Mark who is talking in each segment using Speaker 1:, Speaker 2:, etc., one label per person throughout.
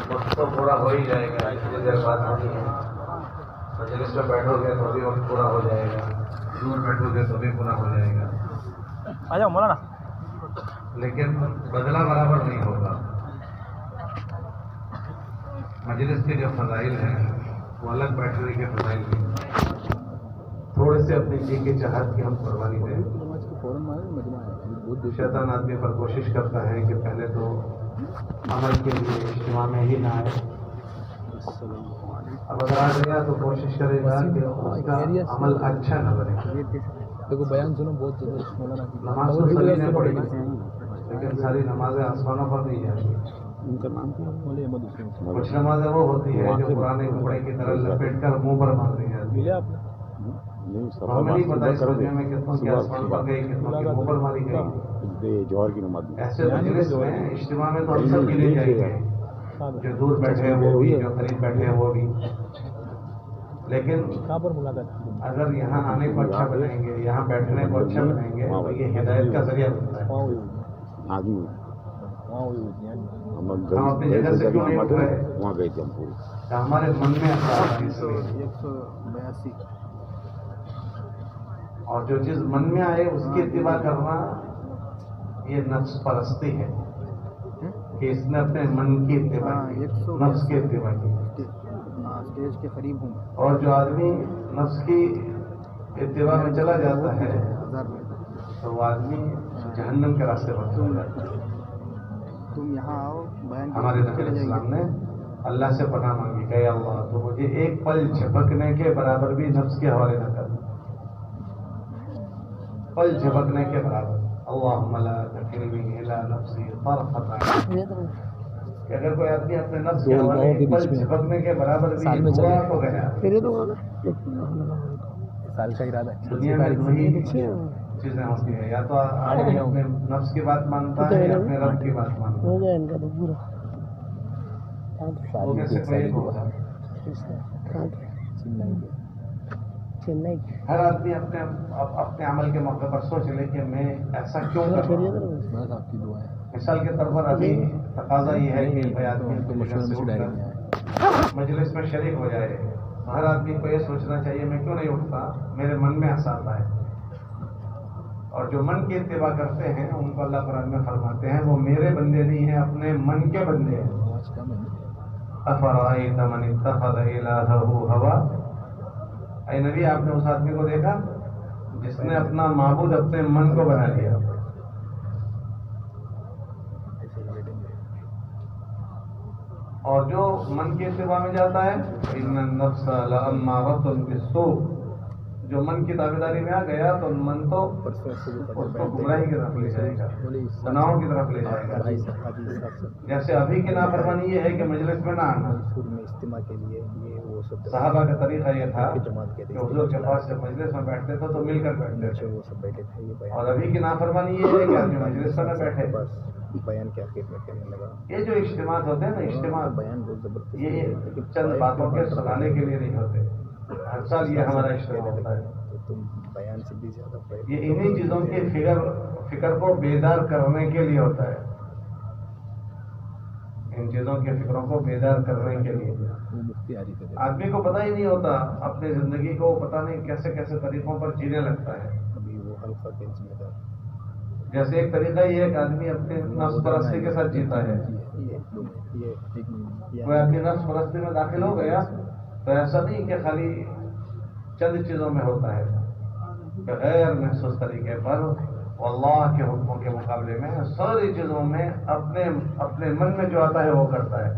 Speaker 1: وقت تو پورا ہو ہی جائے گا، اتنی دیر بات ہونی ہے. مجلس میں بیٹھو گے تو بھی وقت پورا ہو جائے گا، دور بیٹھو گے تو بھی پورا ہو جائے گا.
Speaker 2: آجاؤ مولانا.
Speaker 1: لیکن بدلہ برابر نہیں ہوگا. مجلس کے جو فضائل ہیں وہ الگ بیٹھنے کے فضائل نہیں. تھوڑے سے اپنی جی کی چاہت کی ہم قربانی دیں. شیطان آدمی پر کوشش کرتا ہے کہ پہلے تو عمل کے لیے اجتماع میں ہی نہ آئے. اب اگر آ گیا تو کوشش کرے گا کہ اس کا عمل اچھا نہ بنے.
Speaker 2: دیکھو بیان سنو بہت زبردست مولانا کی.
Speaker 1: نماز تو صحیح نہیں پڑے گی، لیکن ساری نمازیں آسمانوں پر نہیں جائیں گی.
Speaker 2: ان کا نام کیا ہے؟
Speaker 1: کچھ نمازیں وہ ہوتی ہے جو پرانے کپڑے کی طرح لپیٹ کر منہ پر باندھ دی جاتی ہے.
Speaker 2: ملے آپ نے؟
Speaker 1: ہمیں نہیں پتا اس دنیا میں کتنوں کی آسمان پر گئی، کتنوں کی منہ پر ماری گئی. ایسے مجلس میں اجتماع میں تو ہم سب کے لیے جائیں گے، جو دور بیٹھے ہیں وہ بھی، جو قریب بیٹھے ہیں وہ بھی. لیکن
Speaker 2: کہاں پر ملاقات؟
Speaker 1: اگر یہاں آنے کو اچھا بنائیں گے، یہاں بیٹھنے کو اچھا بنائیں گے تو یہ ہدایت کا ذریعہ بنتا ہے. ہم اپنی جگہ سے کیوں نہیں اٹھ رہے؟ ہمارے من میں اثر ہے اس لیے.
Speaker 2: 182.
Speaker 1: اور جو چیز من میں آئے اس کی اتباع کرنا یہ نفس پرستی ہے، کہ اس نے اپنے من کی اتباع کی، نفس کی اتباع کی.
Speaker 2: اسٹیج کے قریب ہوں.
Speaker 1: اور جو آدمی نفس کی اتباع میں چلا جاتا ہے تو وہ آدمی جہنم کے راستے پر چلا جاتا ہے.
Speaker 2: تم یہاں آؤ.
Speaker 1: ہمارے نبی علیہ السلام نے اللہ سے پناہ مانگی کہ اے اللہ تو مجھے ایک پل جھپکنے کے برابر بھی نفس کے حوالے نہ کر. پل جھپکنے کے برابر. اللہم لا تکلنی الی نفسی طرفۃ عین. کہ اگر کوئی آدمی اپنے نفس کے حوالے ایک پل جھپکنے کے برابر بھی ہوا تو گیا.
Speaker 2: سال کا ارادہ ہے.
Speaker 1: دنیا میں وہی چیزیں ہوتی ہیں، یا تو آدمی اپنے نفس کی بات مانتا ہے یا اپنے رب کی بات مانتا ہے. وہ میں سے کوئی ایک ہوگا. ہر آدمی اپنے عمل کے موقع پر سوچ لے کہ میں ایسا کیوں کر رہا ہوں. مثال کے طور پر ابھی تقاضا یہ ہے کہ بھائی آدمی مجلس میں شریک ہو جائے. ہر آدمی کو یہ سوچنا چاہیے میں کیوں نہیں اٹھتا، میرے من میں ایسا آتا ہے. اور جو من کی اتباع کرتے ہیں ان کو اللہ قرآن میں فرماتے ہیں وہ میرے بندے نہیں ہیں، اپنے من کے بندے ہیں. افرأیت من اتخذ الہہ ہوا. اے نبی آپ نے اس آدمی کو دیکھا جس نے اپنا معبود اپنے من کو بنا لیا. اور جو من کے اتباع میں جاتا ہے ان النفس لامارۃ بالسوء، جو من کی تابعداری میں آ گیا تو من تو اس کو گمراہی کی طرف لے جائے گا، گناہوں کی طرف لے جائے گا. جیسے ابھی کی نافرمانی یہ ہے کہ مجلس میں نہ آنا. صحابہ کا طریقہ یہ تھا کہ حضور کے پاس جب مجلس میں بیٹھتے تھے تو مل کر بیٹھتے تھے. اور ابھی کی نافرمانی یہ ہے کہ آدمی مجلس میں نہ بیٹھے. یہ جو اجتماعات ہوتے ہیں نا، اجتماع یہ چند باتوں کے سنانے کے لیے نہیں ہوتے. ہر سال یہ ہمارا اجتماع ہوتا ہے. یہ انہی چیزوں کی فکر کو بیدار کرنے کے لیے ہوتا ہے. ان چیزوں کے فکروں کو بیدار کرنے کے لیے. آدمی کو پتہ ہی نہیں ہوتا اپنی زندگی کو، پتہ نہیں کیسے کیسے طریقوں پر جینے لگتا ہے. جیسے ایک طریقہ یہ ہے کہ آدمی اپنے نفس پرستی کے ساتھ جیتا ہے. کوئی آدمی نفس پرستی میں داخل ہو گیا تو ایسا نہیں کہ خالی چند چیزوں میں ہوتا ہے، کہ غیر محسوس طریقے پر اللہ کے حکموں کے مقابلے میں ساری چیزوں میں اپنے من میں جو آتا ہے وہ کرتا ہے.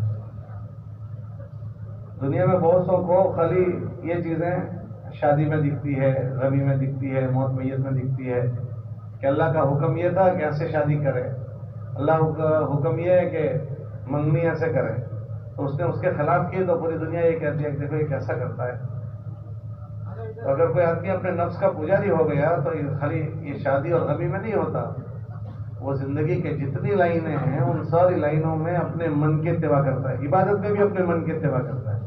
Speaker 1: دنیا میں بہت سو کو خالی یہ چیزیں شادی میں دکھتی ہے، غمی میں دکھتی ہے، موت میت میں دکھتی ہے کہ اللہ کا حکم یہ تھا کہ ایسے شادی کرے، اللہ کا حکم یہ ہے کہ منگنی ایسے کرے، تو اس نے اس کے خلاف کی تو پوری دنیا یہ کہتی ہے کہ دیکھو یہ کیسا کرتا ہے. تو اگر کوئی آدمی اپنے نفس کا پجاری ہو گیا تو خالی یہ شادی اور غمی میں نہیں ہوتا، وہ زندگی کے جتنی لائنیں ہیں ان ساری لائنوں میں اپنے من کی اتباع کرتا ہے. عبادت میں بھی اپنے من کی اتباع کرتا ہے.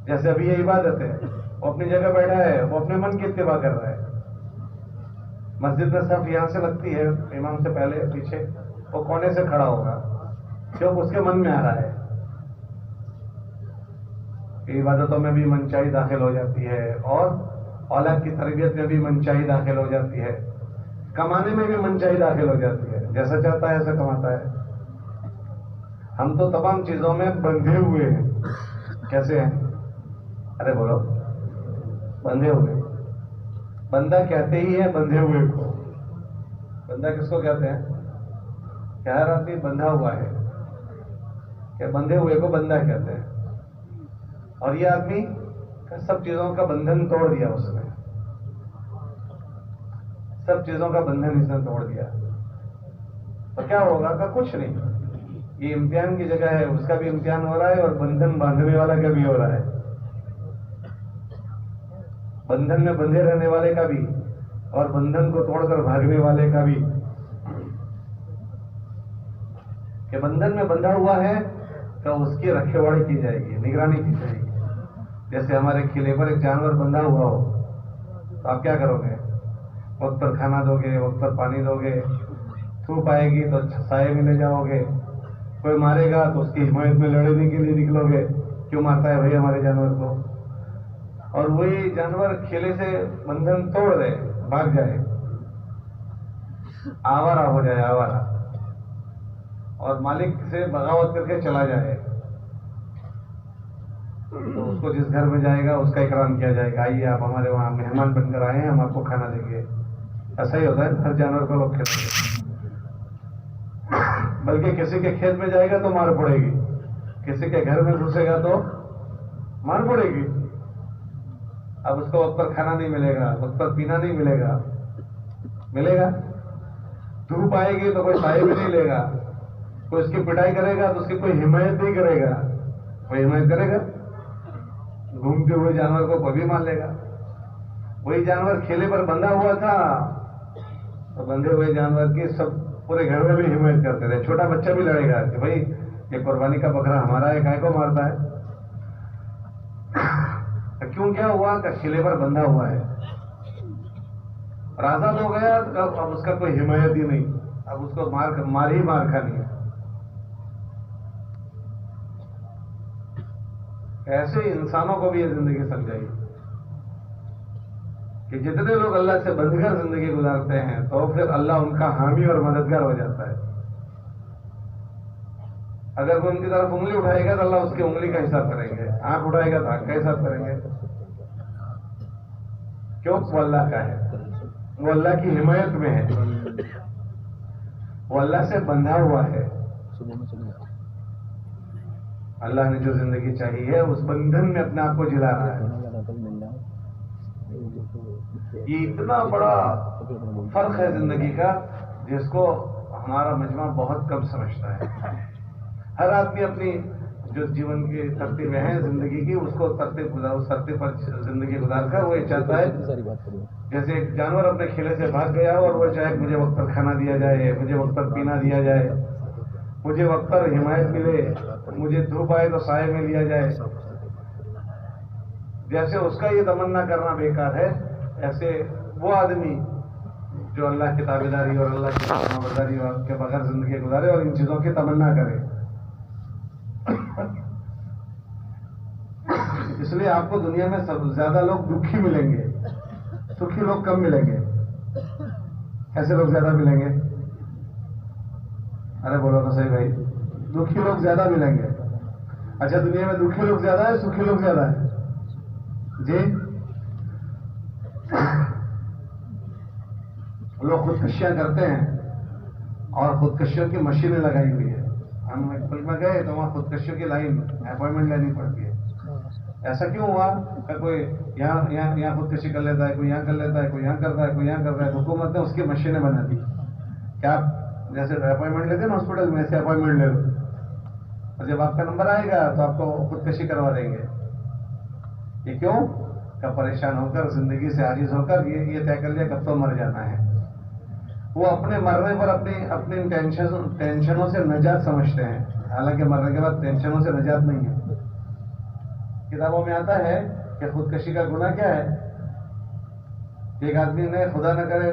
Speaker 1: جیسے ابھی یہ عبادت ہے، وہ اپنی جگہ بیٹھا ہے، وہ اپنے من کی اتباع کر رہا ہے. مسجد میں صف یہاں سے لگتی ہے امام سے پہلے پیچھے، وہ کونے سے کھڑا ہوگا، کیوں؟ اس کے من میں آ رہا ہے کہ عبادتوں میں بھی منچائی داخل ہو جاتی ہے، اور اولاد کی تربیت میں بھی منچائی داخل ہو جاتی ہے، کمانے میں بھی منچائی داخل ہو جاتی ہے، جیسا چاہتا ہے ایسا کماتا ہے۔ ہم تو تمام چیزوں میں بندھے ہوئے ہیں۔ کیسے ہیں؟ ارے بولو، بندھے ہوئے۔ بندہ کہتے ہی ہے بندھے ہوئے کو۔ بندہ کس کو کہتے ہیں؟ کہ ہر آدمی بندھا ہوا ہے، کہ بندھے ہوئے کو بندہ کہتے ہیں۔ اور یہ آدمی سب چیزوں کا بندھن توڑ دیا، اس نے سب چیزوں کا بندھن اس نے توڑ دیا، تو کیا ہوگا؟ کہ کچھ نہیں، یہ امتحان کی جگہ ہے، اس کا بھی امتحان ہو رہا ہے، اور بندھن باندھنے والا کا بھی ہو رہا ہے، بندھن میں بندھے رہنے والے کا بھی، اور بندھن کو توڑ کر بھاگنے والے کا بھی۔ کہ بندھن میں بندھا ہوا ہے تو اس کی رکھوالی کی جائے گی، نگرانی کی جائے گی۔ جیسے ہمارے قلعے پر ایک جانور بندھا ہوا ہو تو آپ کیا کرو گے؟ وقت پر کھانا دو گے، وقت پر پانی دو گے، دھوپ آئے گی تو سائے میں لے جاؤ گے، کوئی مارے گا تو اس کی حمایت میں لڑنے کے لیے نکلو گے، کیوں مارتا ہے بھائی ہمارے جانور کو؟ اور وہی جانور کھیلے سے بندھن توڑ دے، بھاگ جائے، آوارہ ہو جائے، آوارہ، اور مالک سے بغاوت کر کے چلا جائے، تو اس کو جس گھر میں جائے گا اس کا اکرام کیا جائے گا، آئیے آپ ہمارے وہاں مہمان بن کر آئے ہیں، ہم آپ کو کھانا دیں گے۔ ایسا ہی ہوتا ہے، ہر جانور کو لوگ کھلاتے ہیں۔ بلکہ کسی کے کھیت میں جائے گا تو مار پڑے گی، کسی کے گھر میں گھسے گا تو مار پڑے گی۔ اب اس کو وقت پر کھانا نہیں ملے گا، وقت پر پینا نہیں ملے گا، ملے گا؟ دھوپ آئے گی تو کوئی سائے بھی نہیں لے گا، کوئی اس کی پٹائی کرے گا تو اس کی کوئی حمایت نہیں کرے گا، کوئی حمایت کرے گا؟ گھومتے ہوئے جانور کو کوئی بھی مان لے گا۔ وہی جانور کھیلے پر بندھا ہوا تھا تو بندھے ہوئے جانور کی سب پورے گھر میں بھی حمایت کرتے تھے، چھوٹا بچہ بھی لڑے گا کہ بھائی یہ قربانی کا بکرا ہمارا ہے، کائے کو مارتا ہے؟ کیوں؟ کیا ہوا؟ کہ کھیلے پر بندھا ہوا ہے، اور آزاد ہو گیا اب اس کا کوئی حمایت ہی نہیں، اب اس کو مار ہی مار کھانی ہے۔ ایسے ہی انسانوں کو بھی یہ زندگی سمجھائی کہ جتنے لوگ اللہ سے بندھ کر زندگی گزارتے ہیں تو پھر اللہ ان کا حامی اور مددگار ہو جاتا ہے۔ اگر کوئی ان کی طرف انگلی اٹھائے گا تو اللہ اس کی انگلی کا حساب کریں گے، آنکھ اٹھائے گا تو آنکھ کا حساب کریں گے۔ کیوں؟ وہ اللہ کا ہے، وہ اللہ کی حمایت میں ہے، وہ اللہ سے بندھا ہوا ہے۔ اللہ نے جو زندگی چاہی ہے اس بندھن میں اپنے آپ کو جلا رہا ہے۔ یہ اتنا بڑا فرق ہے زندگی کا جس کو ہمارا مجمع بہت کم سمجھتا ہے۔ ہر آدمی اپنی جو جیون کی ترتیب میں ہے زندگی کی، اس کو اس ترتیب پر زندگی گزار کر وہ یہ چاہتا ہے جیسے ایک جانور اپنے کھیلے سے بھاگ گیا اور وہ چاہے مجھے وقت پر کھانا دیا جائے، مجھے وقت پر پینا دیا جائے، مجھے وقت پر حمایت ملے، مجھے دھوپ آئے تو سائے میں لیا جائے۔ جیسے اس کا یہ تمنا کرنا بیکار ہے، ایسے وہ آدمی جو اللہ کی تابعداری اور اللہ کی فرمانبرداری کے بغیر زندگی گزارے اور ان چیزوں کی تمنا کرے۔ اس لیے آپ کو دنیا میں سب زیادہ لوگ دکھی ملیں گے، سکھی لوگ کم ملیں گے۔ ایسے لوگ زیادہ ملیں گے؟ ارے بولو تو صحیح بھائی، دکھی لوگ زیادہ ملیں گے۔ اچھا، دنیا میں دکھی لوگ زیادہ ہے، سکھی لوگ زیادہ ہے؟ جی، لوگ خودکشیاں کرتے ہیں اور خودکشیوں کی مشینیں لگائی ہوئی ہے۔ ہم ایک ملک میں گئے تو وہاں خودکشیوں کی لائن اپوائنٹمنٹ لینی پڑتی ہے۔ ایسا کیوں ہوا کہ کوئی یہاں خودکشی کر لیتا ہے، کوئی یہاں کر لیتا ہے، کوئی یہاں کرتا ہے، کوئی یہاں کرتا ہے۔ حکومت نے اس کی مشینیں بنا دی کہ آپ جیسے اپوائنٹمنٹ لیتے ہیں نا ہاسپٹل میں، ایسے اپوائنٹمنٹ لے لو، اور جب آپ کا نمبر آئے گا تو آپ کو خودکشی کروا دیں گے۔ یہ کیوں؟ کہ پریشان ہو کر، زندگی سے عاجز ہو کر یہ طے کر لیا کب تو مر جانا ہے۔ وہ اپنے مرنے پر اپنی ٹینشنوں سے نجات سمجھتے ہیں، حالانکہ مرنے کے بعد ٹینشنوں سے نجات نہیں ہے۔ کتابوں میں آتا ہے کہ خودکشی کا گناہ کیا ہے؟ ایک آدمی نے خدا نہ کرے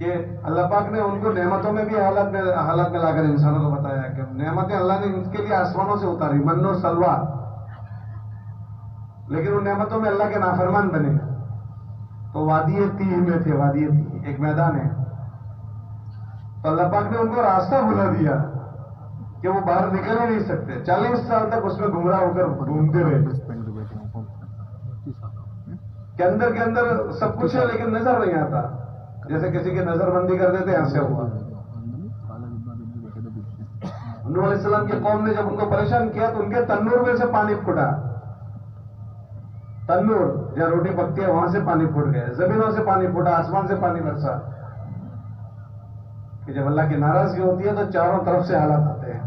Speaker 1: کہ اللہ پاک نے ان کو نعمتوں میں بھی حالت میں لا کر انسانوں کو بتایا کہ نعمتیں اللہ نے ان کے لیے آسمانوں سے اتاری، من و سلوا، لیکن ان نعمتوں میں اللہ کے نافرمان بنے. تو وادی تیہ میں تھے، وادی تیہ ایک میدان ہے، تو اللہ پاک نے ان کو راستہ بھلا دیا کہ وہ باہر نکل ہی نہیں سکتے. 40 سال تک اس میں گمراہ ہو کر گھومتے رہے کہ اندر کے اندر سب کچھ ہے لیکن نظر نہیں آتا. جیسے کسی کی نظر بندی کر دیتے ایسے ہوا. نوح علیہ السلام کی قوم نے جب ان کو پریشان کیا تو ان کے تنور میں سے پانی پھوٹا. تنور جہاں روٹی پکتی ہے وہاں سے پانی پھوٹ گئے، زمینوں سے پانی پھوٹا، آسمان سے پانی برسا. کہ جب اللہ کی ناراضگی ہوتی ہے تو چاروں طرف سے حالات آتے ہیں.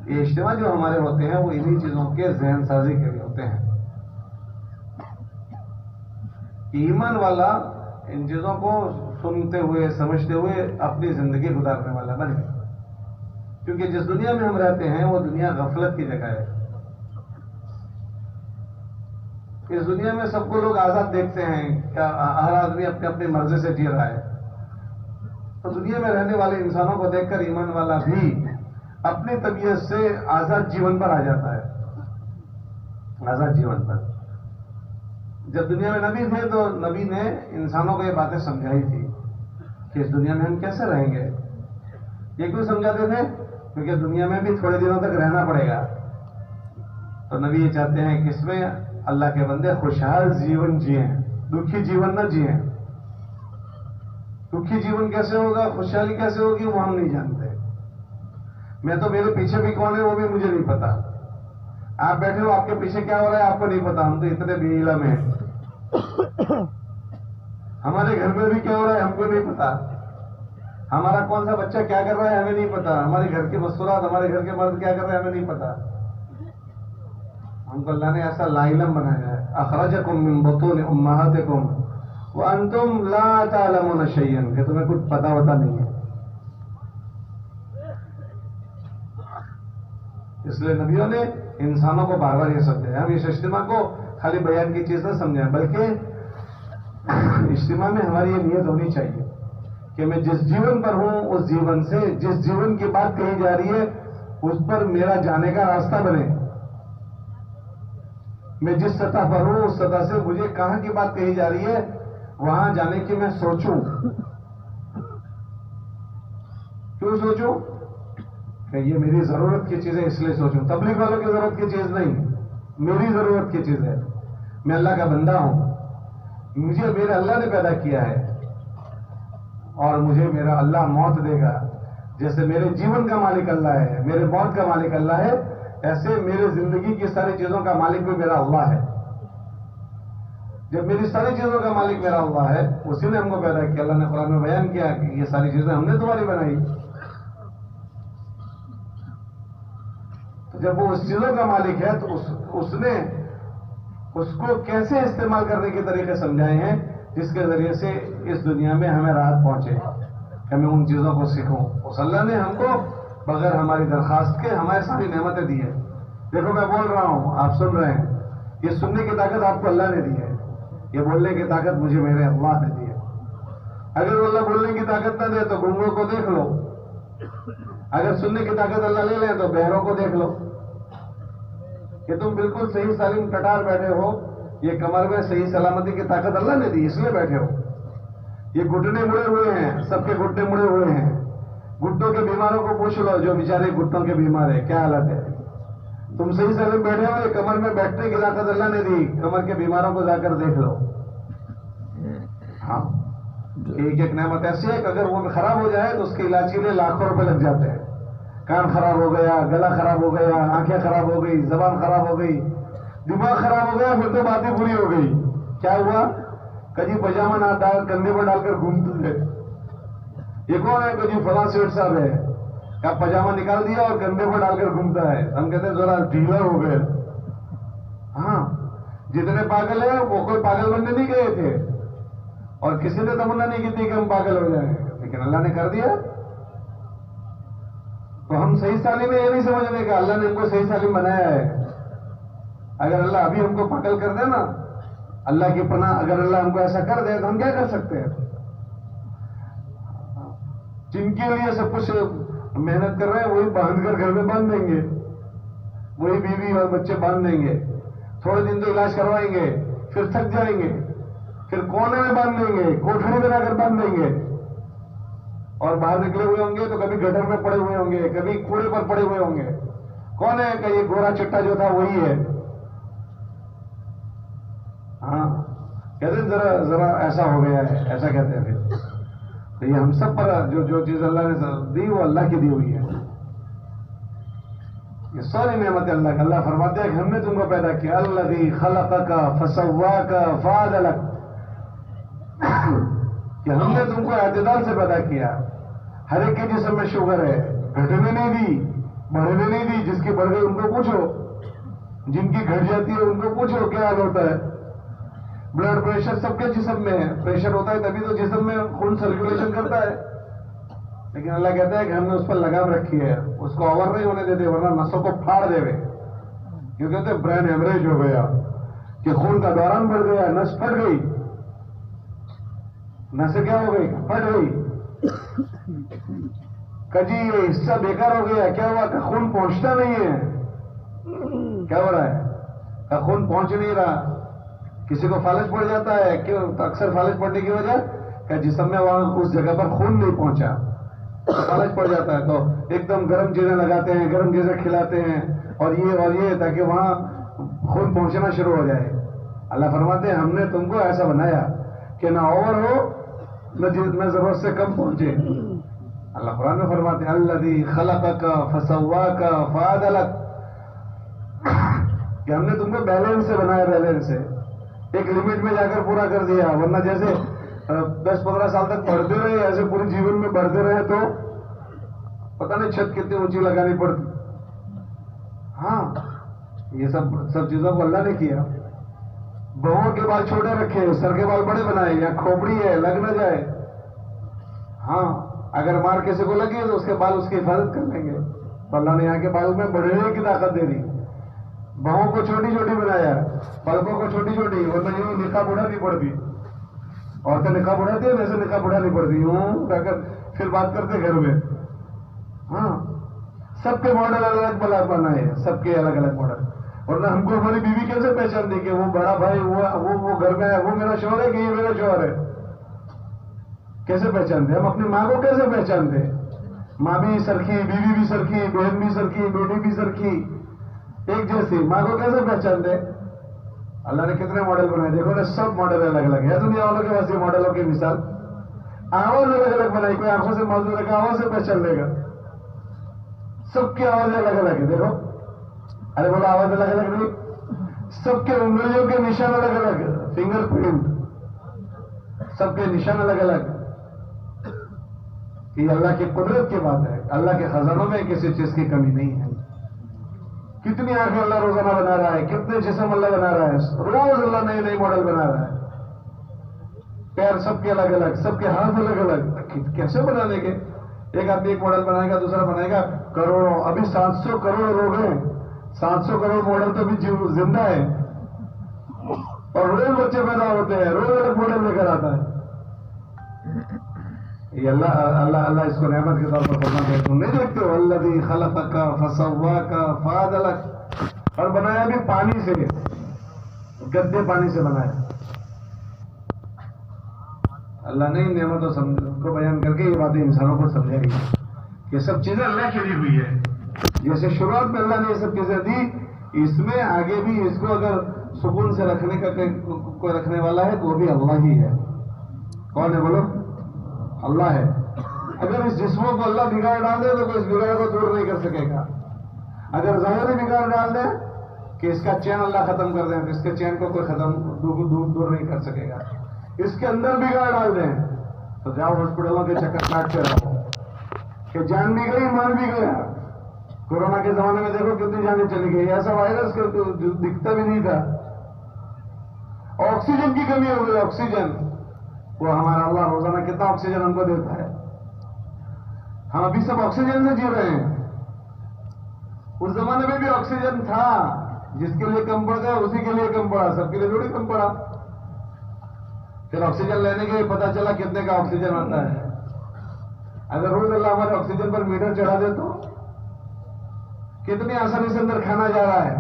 Speaker 1: یہ اجتماع جو ہمارے ہوتے ہیں وہ انہی چیزوں کے ذہن سازی کے لیے ہوتے ہیں. ایمان والا ان چیزوں کو سنتے ہوئے سمجھتے ہوئے اپنی زندگی گزارنے والا بنے، کیونکہ جس دنیا میں ہم رہتے ہیں وہ دنیا غفلت کی جگہ ہے. اس دنیا میں سب کو لوگ آزاد دیکھتے ہیں کہ ہر آدمی اپنی اپنی مرضی سے جی رہا ہے. تو دنیا میں رہنے والے انسانوں کو دیکھ کر ایمان والا بھی اپنی طبیعت سے آزاد جیون پر آ جاتا ہے. آزاد جیون پر جب دنیا میں نبی تھے تو نبی نے انسانوں کو یہ باتیں سمجھائی تھی کہ اس دنیا میں ہم کیسے رہیں گے. یہ کیوں سمجھاتے تھے؟ کیونکہ دنیا میں بھی تھوڑے دنوں تک رہنا پڑے گا. تو نبی یہ چاہتے ہیں کہ اس میں اللہ کے بندے خوشحال جیون جیئیں، دکھی جیون نہ جیئیں. دکھی جیون کیسے ہوگا، خوشحالی کیسے ہوگی وہ ہم نہیں جانتے. میں تو میرے پیچھے بھی کون ہے وہ بھی مجھے نہیں پتا. آپ بیٹھے ہو، آپ کے پیچھے کیا ہو رہا ہے آپ کو نہیں پتا. ہم تو اتنے بے علم ہیں. ہمارے گھر میں بھی کیا ہو رہا ہے ہم کو نہیں پتا. ہمارا کون سا بچہ کیا کر رہا ہے ہمیں نہیں پتا. ہمارے گھر کے مستورات، ہمارے گھر کے مرد کیا کر رہے ہیں ہمیں نہیں پتا. ہم کو اللہ نے ایسا لا علم بنایا ہے. اخرجکم من بطون امہاتکم وانتم لا تعلمون شیئا، کہ تمہیں کچھ پتا وتا نہیں ہے. اس لیے نبیوں نے انسانوں کو بار بار یہ سمجھایا. ہم اس اجتماع کو خالی بیان کی چیز نہ سمجھیں، بلکہ اجتماع میں ہماری یہ نیت ہونی چاہیے کہ میں جس جیون پر ہوں اس جیون سے جس جیون کی بات کہی جا رہی ہے اس پر میرا جانے کا راستہ بنے. میں جس سطح پر ہوں اس سطح سے مجھے کہاں کی بات کہی جا رہی ہے وہاں جانے کی میں سوچوں. کیوں سوچوں؟ کہ یہ میری ضرورت کی چیز ہے اس لیے سوچوں. تبلیغ والوں کی ضرورت کی چیز نہیں، میری ضرورت کی چیز ہے. میں اللہ کا بندہ ہوں، مجھے میرا اللہ نے پیدا کیا ہے اور مجھے میرا اللہ موت دے گا. جیسے میرے جیون کا مالک اللہ ہے، میرے موت کا مالک اللہ ہے، ایسے میرے زندگی کی ساری چیزوں کا مالک بھی میرا اللہ ہے. جب میری ساری چیزوں کا مالک میرا اللہ ہے، اسی نے ہم کو پیدا کیا. اللہ نے قرآن میں بیان کیا کہ یہ ساری چیزیں ہم نے تمہاری بنائی. جب وہ اس چیزوں کا مالک ہے تو اس نے اس کو کیسے استعمال کرنے کے طریقے سمجھائے ہیں جس کے ذریعے سے اس دنیا میں ہمیں راحت پہنچے، ہمیں ان چیزوں کو سیکھوں. اس اللہ نے ہم کو بغیر ہماری درخواست کے ہمارے ساری نعمتیں دی ہے. دیکھو میں بول رہا ہوں، آپ سن رہے ہیں. یہ سننے کی طاقت آپ کو اللہ نے دی ہے، یہ بولنے کی طاقت مجھے میرے اللہ نے دی ہے. اگر وہ اللہ بولنے کی طاقت نہ دے تو گنگوں کو دیکھ لو. اگر سننے کی طاقت اللہ لے لے تو بہروں کو دیکھ لو. کہ تم بالکل صحیح سالم کٹار بیٹھے ہو، یہ کمر میں صحیح سلامتی کی طاقت اللہ نے دی اس لیے بیٹھے ہو. یہ گھٹنے مڑے ہوئے ہیں، سب کے گھٹنے مڑے ہوئے ہیں. گھٹنوں کے بیماروں کو پوچھ لو جو بیچارے گھٹنوں کے بیمار ہیں کیا حالت ہے. تم صحیح سالم بیٹھے ہو، یہ کمر میں بیٹھنے کی طاقت اللہ نے دی. کمر کے بیماروں کو جا کر دیکھ لو. ہاں ایک ایک نعمت ایسی ہے کہ اگر وہ خراب ہو جائے تو اس کے علاج کے لیے لاکھوں روپے لگ جاتے ہیں. کان خراب ہو گیا، گلا خراب ہو گیا، آنکھیں خراب ہو گئی، زبان خراب ہو گئی، دماغ خراب ہو گیا، پھر تو باتیں بری ہو گئی. کیا ہوا؟ کجی پجامہ نہ ڈال کندھے پر ڈال کر گھومتے تھے. یہ کون ہے؟ کجی فلاں سیٹ صاحب ہے، کیا پجامہ نکال دیا اور کندھے پر ڈال کر گھومتا ہے. ہم کہتے ہیں ذرا ڈھیلا ہو گئے. ہاں جتنے پاگل ہیں وہ کوئی پاگل بننے نہیں گئے تھے اور کسی نے تمنا نہیں کی تھی کہ ہم پاگل ہو جائیں، لیکن اللہ نے کر دیا. تو ہم صحیح سالم میں یہ نہیں سمجھنے کا اللہ نے ہم کو صحیح سالم بنایا ہے. اگر اللہ ابھی ہم کو پاگل کر دے نا اللہ کی پناہ، اگر اللہ ہم کو ایسا کر دے تو ہم کیا کر سکتے ہیں؟ جن کے لیے سب کچھ محنت کر رہے ہیں وہی باندھ کر گھر میں باندھ دیں گے، وہی بیوی اور بچے باندھ دیں گے، تھوڑے دن تو علاج کروائیں گے، پھر تھک جائیں گے، پھر کونے میں باندھ دیں گے، کوٹھڑی بنا کر باندھ دیں گے، اور باہر نکلے ہوئے ہوں گے تو کبھی گٹر میں پڑے ہوئے ہوں گے، کبھی کوڑے پر پڑے ہوئے ہوں گے. کون ہے کہ یہ گورا چٹا جو تھا وہی ہے؟ ہاں کہتے ہیں ذرا ایسا ہو گیا ہے، ایسا کہتے ہیں. پھر تو یہ ہم سب پر جو چیز اللہ نے دی وہ اللہ کی دی ہوئی ہے. یہ ساری نعمت اللہ کا. اللہ فرماتے ہیں کہ ہم نے تم کو پیدا کیا، الذی خلقک فسواک فعدلک، کہ ہم نے تم کو اعتدال سے پیدا کیا. ہر ایک کے جسم میں شوگر ہے، گھٹنے نہیں دی، بڑھنے نہیں دی. جس کی بڑھ گئی ان کو پوچھو، جن کی گھٹ جاتی ہے ان کو پوچھو کیا حال ہوتا ہے. بلڈ پریشر سب کے جسم میں ہے، پریشر ہوتا ہے تبھی تو جسم میں خون سرکولیشن کرتا ہے. لیکن اللہ کہتا ہے کہ ہم نے اس پر لگام رکھی ہے، اس کو اوور نہیں ہونے دیتے ورنہ نسوں کو پھاڑ دے گے. کیوں کہتے ہیں برین ہیمریج ہو گیا، کہ خون کا دوران بڑھ گیا، نس پھٹ گئی. نس کیا ہو گئی؟ پھٹ گئی. کجی یہ حصہ بیکار ہو گیا. کیا ہوا؟ کہ خون پہنچتا نہیں ہے. کیا ہو رہا ہے؟ کہ خون پہنچ نہیں رہا. کسی کو فالج پڑ جاتا ہے، کیوں؟ تو اکثر فالج پڑنے کی وجہ کہ جسم میں وہاں اس جگہ پر خون نہیں پہنچا، فالج پڑ جاتا ہے. تو ایک دم گرم چیزیں لگاتے ہیں، گرم چیزیں کھلاتے ہیں، اور یہ تاکہ وہاں خون پہنچنا شروع ہو جائے. اللہ فرماتے ہیں ہم نے تم کو ایسا بنایا کہ نہ اوور ہو نہ ضرورت سے کم پہنچے. اللہ قرآن میں فرماتے ہیں الذی خلقک فسواک فعدلک، کہ ہم نے تم کو بیلنس سے بنایا، بیلنس سے. ایک لمٹ میں جا کر پورا کر دیا، ورنہ جیسے 10-15 سال تک پڑھتے رہے ایسے پورے جیون میں بڑھتے رہے تو پتہ نہیں چھت کتنی اونچی لگانی پڑتی. ہاں یہ سب چیزوں کو اللہ نے کیا. بہوں کے بال چھوٹے رکھے، سر کے بال بڑے بنائے، یا کھوپڑی ہے لگ نہ جائے. ہاں اگر مار کسی کو لگی تو اس کے بال اس کی حفاظت کر لیں گے. تو اللہ نے یہاں کے بالوں میں بڑھنے کی طاقت دے دی. بہوں کو چھوٹی چھوٹی بنایا، پلکوں کو چھوٹی چھوٹی، ورنہ یوں نقاب اڑانی پڑتی. عورتیں نقاب اڑاتی ہیں، ویسے نقاب اڑانی پڑتی یوں کہہ کر پھر بات کرتے گھر میں. ہاں سب کے ماڈل الگ الگ بلا بنائے، سب کے الگ الگ ماڈل. ورنہ ہم کو ہماری بیوی کیسے پہچان دے کہ وہ بڑا بھائی وہ گھر میں ہے، وہ میرا شوہر ہے کہ یہ میرا شوہر ہے؟ کیسے پہچان دے؟ ہم اپنی ماں کو کیسے پہچان دے؟ ماں بھی سرخی، بیوی بھی سرخی، بہن بھی سرخی، بیٹی بھی سرخی، ایک جیسی. ماں کو کیسے پہچان دے؟ اللہ نے کتنے ماڈل بنائے دیکھو نا، سب ماڈل الگ الگ ہے. دنیا والوں کے پاس یہ ماڈلوں کی مثال. آواز الگ الگ بنائی، کوئی آنکھوں سے معذور ہے کہ آواز سے پہچان لے گا. سب کی آوازیں الگ الگ ہے. دیکھو ارے بولا آواز الگ الگ نہیں، سب کے انگلیوں کے نشان الگ الگ، فنگر پرنٹ سب کے نشان الگ الگ. یہ اللہ کی قدرت کی بات ہے. اللہ کے خزانوں میں کسی چیز کی کمی نہیں ہے. کتنی آنکھیں اللہ روزانہ بنا رہا ہے، کتنے جسم اللہ بنا رہا ہے، روز اللہ نئے نئے ماڈل بنا رہا ہے. پیر سب کے الگ الگ، سب کے ہاتھ الگ الگ. کیسے بنانے کے؟ ایک آدمی ایک ماڈل بنائے گا، دوسرا بنائے گا کروڑوں. ابھی 700 کروڑ لوگ ہیں، 700 کروڑ ماڈل تو بھی زندہ ہے، اور روز بچے پیدا ہوتے ہیں، روز الگ ماڈل لے کر آتا ہے. یہ اللہ اس کو نعمت کے طور پر فرماتے ہیں. تم نہیں دیکھتے ہو الذی خلقک فسواک فعدلک، اور بنایا بھی پانی سے، گدے پانی سے بنایا. اللہ نے نعمتوں کو بیان کر کے یہ باتیں انسانوں کو سمجھائی کہ سب چیزیں اللہ کی دی ہوئی ہے. جیسے شروعات میں اللہ نے یہ سب چیزیں دی، اس میں آگے بھی اس کو اگر سکون سے رکھنے کا کوئی رکھنے والا ہے تو وہ بھی اللہ ہی ہے. کون ہے بولو؟ اللہ ہے. اگر اس جسموں کو اللہ بگاڑ ڈال دے تو کوئی اس بگاڑ کو دور نہیں کر سکے گا. اگر ظاہری بگاڑ ڈال دے کہ اس کا چین اللہ ختم کر دیں تو اس کے چین کو کوئی دور نہیں کر سکے گا. اس کے اندر بگاڑ ڈال دیں تو جاؤ ہاسپٹلوں کے چکر کاٹتے رہو کہ جان بھی گئی مان بھی گیا. کورونا کے زمانے میں دیکھو کتنی جانیں چلی گئی. ایسا وائرس دکھتا بھی نہیں تھا. آکسیجن کی کمی ہو گئی. آکسیجن وہ ہمارا اللہ روزانہ کتنا آکسیجن ہم کو دیتا ہے. ہم ابھی سب آکسیجن سے جی رہے ہیں. اس زمانے میں بھی آکسیجن تھا، جس کے لیے کم پڑ گیا اسی کے لیے کم پڑا، سب کے لیے تھوڑی کم پڑا. پھر آکسیجن لینے کے پتا چلا کتنے کا آکسیجن آتا ہے. اگر روز اللہ ہمارے آکسیجن پر میٹر چڑھا دے تو کتنی آسانی سے اندر کھانا جا رہا ہے.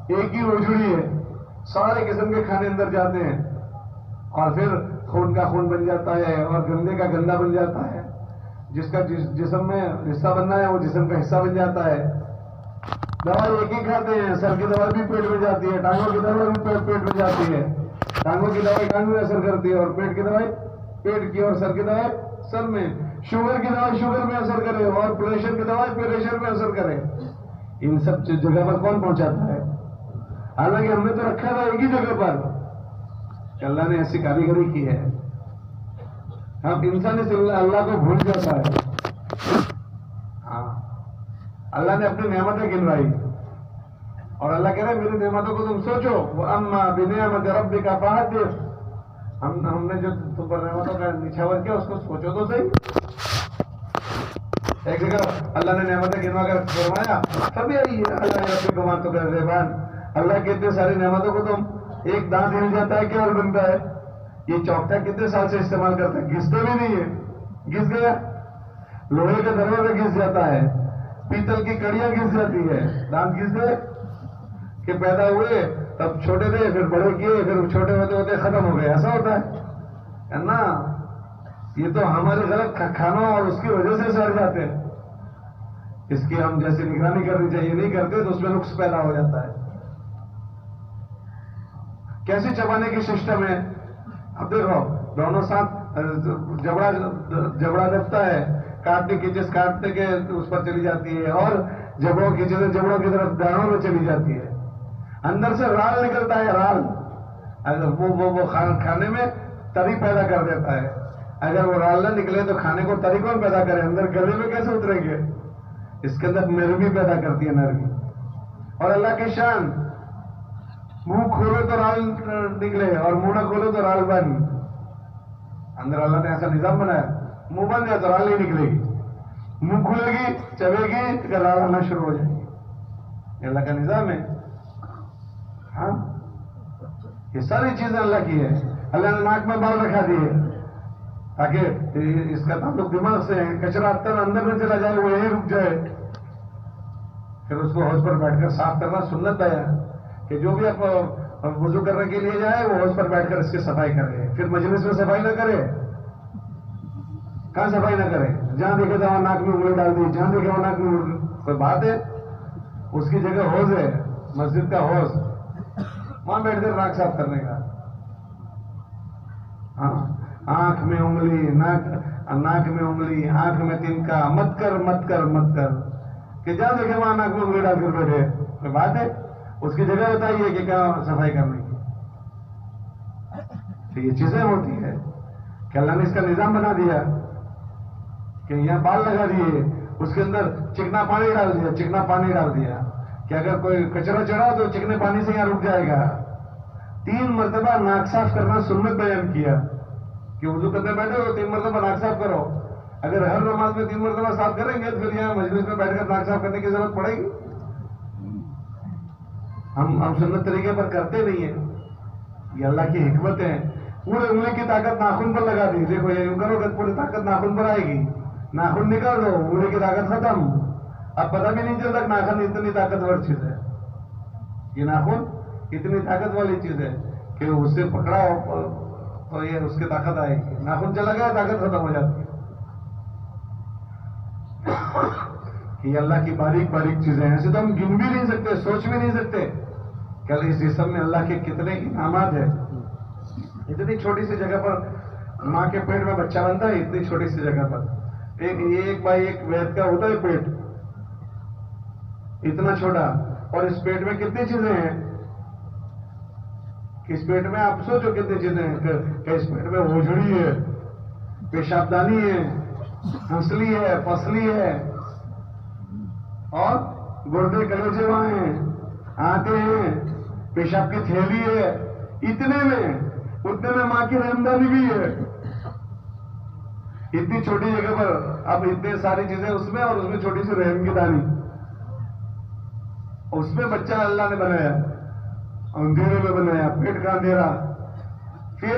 Speaker 1: ایک ہی روجڑی ہے, سارے قسم کے کھانے اندر جاتے ہیں, اور پھر خون کا خون بن جاتا ہے اور گندے کا گندا بن جاتا ہے. جس کا جسم میں حصہ بننا ہے وہ جسم کا حصہ بن جاتا ہے. دوائی ایک ہی کھاتے ہیں, سر کی دوائی بھی پیٹ میں جاتی ہے, ٹانگوں کی دوائی بھی پیٹ میں جاتی ہے, ٹانگوں کی دوائی ٹانگ میں اثر کرتی ہے, اور پیٹ کی دوائی پیٹ کی, اور سر کی دوائی سر میں, شوگر کی دوائی شوگر میں اثر کرے, اور پریشر کی دوائی پریشر میں اثر کرے. ان سب جگہ پر کون پہنچاتا ہے؟ حالانکہ ہم نے تو رکھا تھا ایک ہی جگہ پر, کہ اللہ نے ایسی کاریگری کی ہے. ہم انسان اس اللہ کو بھول جاتا ہے. ہاں, اللہ نے اپنی نعمتیں گنوائی, اور اللہ کہہ رہے میری نعمتوں کو تم سوچو. وَأَمَّا بِنِعْمَةِ رَبِّكَ فَحَدِّثْ, ہم نے جو تم پر نعمتوں کا نچھاور کیا اس کو سوچو تو صحیح. ایک جگہ اللہ نے نعمتیں گنوا کر فرمایا سبھی اللہ رب کو مانتو کر زبان, اللہ کے اتنے ساری نعمتوں کو تم ایک دانت ہل جاتا ہے کیا بنتا ہے؟ یہ چوکٹا کتنے سال سے استعمال کرتا ہے, گھستا بھی نہیں ہے. گھس گیا, لوہے کا دروازہ گھس جاتا ہے, پیتل کی کڑیاں گھس جاتی ہے, دانت گھس گئے کہ پیدا ہوئے تب چھوٹے تھے, پھر بڑے کیے, پھر چھوٹے ہوتے ہوتے ختم ہو گئے. ایسا ہوتا ہے نا. یہ تو ہمارے غلط کھانوں اور اس کی وجہ سے سڑ جاتے ہیں. اس کی ہم جیسے نگرانی کرنی چاہیے نہیں کرتے تو اس میں نقص پیدا ہو جاتا ہے. کیسے چبانے کی سسٹم ہے؟ اب دیکھو دونوں ساتھ جبڑا دبتا ہے, کاٹنے کی چیز کاٹنے کے اس پر چلی جاتی ہے, اور جبڑوں کی چیزیں جبڑوں کی طرف دانوں میں چلی جاتی ہے. اندر سے رال نکلتا ہے, رال. اگر وہ کھانے میں تری پیدا کر دیتا ہے. اگر وہ رال نہ نکلے تو کھانے کو تری کون پیدا کرے؟ اندر گلے میں کیسے اتریں گے؟ اس کے اندر نرمی پیدا کرتی ہے, نرمی. اور اللہ کی شان, منہ کھولو تو رال نکلے اور منہ نہ کھولو تو رال بن. اندر اللہ نے ایسا نظام بنایا, منہ بن جائے تو رال نہیں نکلے گی, منہ کھلے گی چبے گی تو رال آنا شروع ہو جائے گی. یہ اللہ کا نظام ہے. ہاں, یہ ساری چیزیں اللہ کی ہے. اللہ نے ناک میں بال رکھا دیے تاکہ اس کا تعلق دماغ سے ہے, کچرا اندر میں چلا جائے وہ یہیں رک جائے. پھر اس کو حوض پر بیٹھ کر صاف کرنا سنت ہے کہ جو بھی آپ وضو کرنے کے لیے جائے وہ حوض پر بیٹھ کر اس کی صفائی کرے. پھر مجلس میں صفائی نہ کرے. کہاں صفائی نہ کرے؟ جہاں دیکھے تو وہاں ناک میں انگلی ڈال دی, جہاں دیکھے وہاں ناک میں کوئی بات ہے؟ اس کی جگہ حوض ہے, مسجد کا حوض, وہاں بیٹھ کر ناک صاف کرنے کا. ہاں, آنکھ میں انگلی, ناک میں انگلی, آنکھ میں تنکا مت کر مت کر مت کر, کہ جہاں دیکھے وہاں ناک میں انگلی ڈال کر بیٹھے. کوئی بات ہے؟ اس کی جگہ بتائیے کہ کیا صفائی کرنے کی. تو یہ چیزیں ہوتی ہے کہ اللہ نے اس کا نظام بنا دیا کہ یہاں بال لگا دیے, اس کے اندر چکنا پانی ڈال دیا, چکنا پانی ڈال دیا کہ اگر کوئی کچرا چڑھا تو چکنے پانی سے یہاں رک جائے گا. 3 مرتبہ ناک صاف کرنا سنت بیان کیا کہ وضو کرنے بیٹھے ہو 3 مرتبہ ناک صاف کرو. اگر ہر نماز میں 3 مرتبہ صاف کریں گے تو پھر یہاں مجلس میں بیٹھ کر ناک صاف کرنے کی ضرورت پڑے گی. ہم سنت طریقے پر کرتے نہیں ہیں. یہ اللہ کی حکمت ہے. پورے انگلی کی طاقت ناخن پر لگا دی. دیکھو یہ یوں کرو گے پوری طاقت ناخن پر آئے گی, ناخن نکال دو انگلی کی طاقت ختم. اب پتہ بھی نہیں چلتا ناخن اتنی طاقتور چیز ہے. یہ ناخن اتنی طاقت والی چیز ہے کہ اس سے پکڑا تو یہ اس کی طاقت آئے گی. ناخن چلا گیا طاقت ختم ہو جاتی ہے. یہ اللہ کی باریک باریک چیزیں ہیں, ایسے تو ہم گن بھی نہیں سکتے, سوچ بھی نہیں سکتے کہ اس جسم میں اللہ کے کتنے انعامات ہیں. اتنی چھوٹی سی جگہ پر ماں کے پیٹ میں بچہ بنتا ہے, اتنی چھوٹی سی جگہ پر ایک بائی ایک وید کا ہوتا ہے پیٹ, اتنا چھوٹا. اور اس پیٹ میں کتنی چیزیں ہیں کہ اس پیٹ میں آپ سوچو کتنی چیزیں ہیں کہ اس پیٹ میں اوجڑی ہے, پیشابدانی ہے, ہنسلی ہے, پسلی ہے, اور گردے کلیجے وہاں ہیں, آتے ہیں, پیشاب کی تھیلی ہے. اتنے میں ماں کی رحمدانی بھی ہے. اتنی چھوٹی جگہ پر اب اتنے ساری چیزیں اس میں, اور اس میں چھوٹی سی رحم کی دانی. اس میں بچہ اللہ نے بنایا, اندھیرے میں بنایا, پیٹ کا اندھیرا. پھر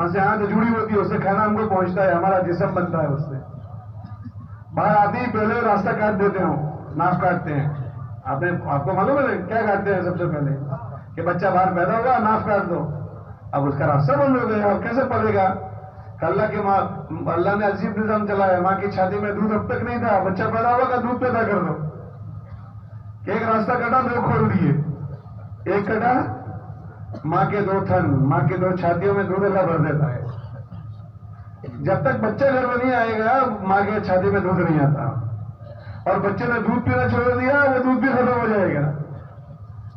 Speaker 3: وہاں سے آنکھ جڑی ہوتی ہے، اس سے کھانا ہم کو پہنچتا ہے، ہمارا جسم بنتا ہے اس سے. باہر آتے ہی پہلے راستہ کاٹ دیتے ہوں، ناف کاٹتے ہیں. آپ کو معلوم ہے کیا کاٹتے ہیں سب سے پہلے؟ کہ بچہ باہر پیدا ہوگا ناف کاٹ دو. اب اس کا راستہ بند ہو گیا، اب کیسے پڑے گا؟ اللہ نے عجیب نظام چلایا. ماں کی چھاتی میں دودھ اب تک نہیں تھا، بچہ پیدا ہوا کا دودھ پیدا کر دو. کہ ایک راستہ کٹا، دو کھول دیے. ایک کٹا، ماں کے 2 تھن، ماں کے 2 چھاتیوں میں دودھ اللہ بھر دیتا ہے. جب تک بچہ گھر میں نہیں آئے گا ماں کے چھاتی میں دودھ نہیں آتا. اور بچے نے دودھ پینا چھوڑ دیا، وہ دودھ بھی ختم ہو جائے گا.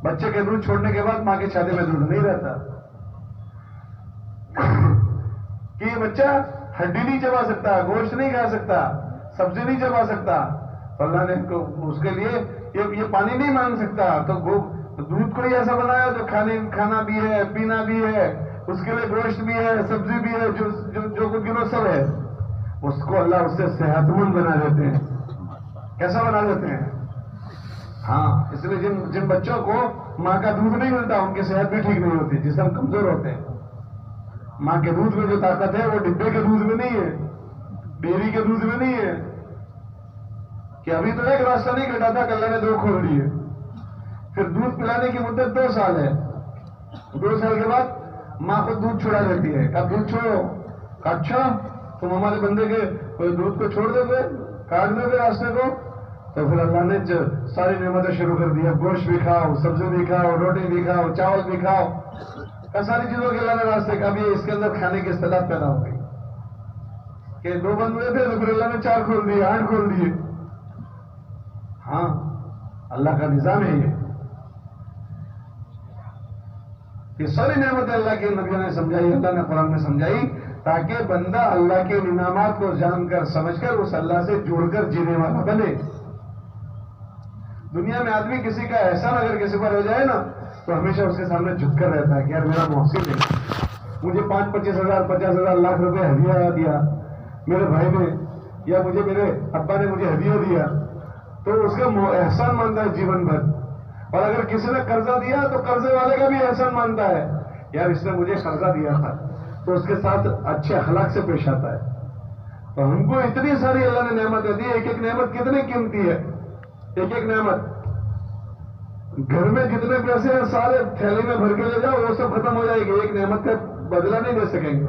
Speaker 3: بچے کے دودھ چھوڑنے کے بعد ماں کی چھاتی میں دودھ نہیں رہتا. کہ یہ بچہ ہڈی نہیں چبا سکتا، گوشت نہیں کھا سکتا، سبزی نہیں چبا سکتا. اللہ نے اس کے لیے یہ پانی نہیں مانگ سکتا، تو دودھ کو ہی ایسا بنایا جو کھانا بھی ہے، پینا بھی ہے، اس کے لیے گوشت بھی ہے، سبزی بھی ہے، جو کچھ گنو سب ہے. اس کو اللہ اس سے صحت مند بنا دیتے ہیں. کیسا بنا دیتے ہیں؟ ہاں، اس لیے جن بچوں کو ماں کا دودھ نہیں ملتا ان کی صحت بھی ٹھیک نہیں ہوتی، جسم کمزور ہوتے ہیں. ماں کے دودھ میں جو طاقت ہے وہ ڈبے کے دودھ میں نہیں ہے، ڈیری کے دودھ میں نہیں ہے. کہ ابھی تو ایک راستہ نہیں کٹا تھا کہ اللہ نے 2 کھول دیے. پھر دودھ پلانے کی مدت 2 سال ہے. 2 سال کے بعد ماں کو دودھ چھوڑا دیتی ہے. کب دودھ چھوڑو؟ اچھا تم ہمارے بندے کے دودھ کو چھوڑ دو گے، کاٹ دو گے راستے کو. تو پھر اللہ نے ساری نعمتیں شروع کر دی. گوشت بھی کھاؤ، سبزی بھی کھاؤ، روٹی بھی کھاؤ، چاول بھی کھاؤ. ساری چیزوں کے اللہ نے راستے کا بھی اس کے اندر کھانے کی استعداد پیدا ہو گئی. کہ 2 بند ہوئے تھے تو پھر اللہ نے 4 کھول دیے، 8 کھول دیے. ہاں، اللہ کا نظام ہے یہ ساری نعمتیں اللہ کے نبیوں نے سمجھائی، اللہ نے قرآن میں سمجھائی، تاکہ بندہ اللہ کے انعامات کو جان کر سمجھ کر اس اللہ سے جڑ کر جینے والا بنے. دنیا میں آدمی کسی کا احسان اگر کسی پر ہو جائے نا تو ہمیشہ اس کے سامنے جھک کر رہتا ہے کہ یار میرا محسن ہے، مجھے 5-25 ہزار 50 ہزار لاکھ روپے ہدیہ دیا میرے بھائی نے، یا مجھے میرے ابا نے مجھے ہدیہ دیا، تو اس کا احسان مانتا ہے جیون بھر. اور اگر کسی نے قرضہ دیا تو قرضے والے کا بھی احسان مانتا ہے، یار اس نے مجھے قرضہ دیا تھا، تو اس کے ساتھ اچھے اخلاق سے پیش آتا ہے. تو ہم کو اتنی ساری اللہ نے نعمتیں دی. ایک ایک نعمت کتنی قیمتی ہے، ایک ایک نعمت. گھر میں جتنے پیسے ہیں سارے تھیلی میں بھر کے لے جاؤ، وہ سب ختم ہو جائے گی، ایک نعمت کا بدلہ نہیں دے سکیں گے.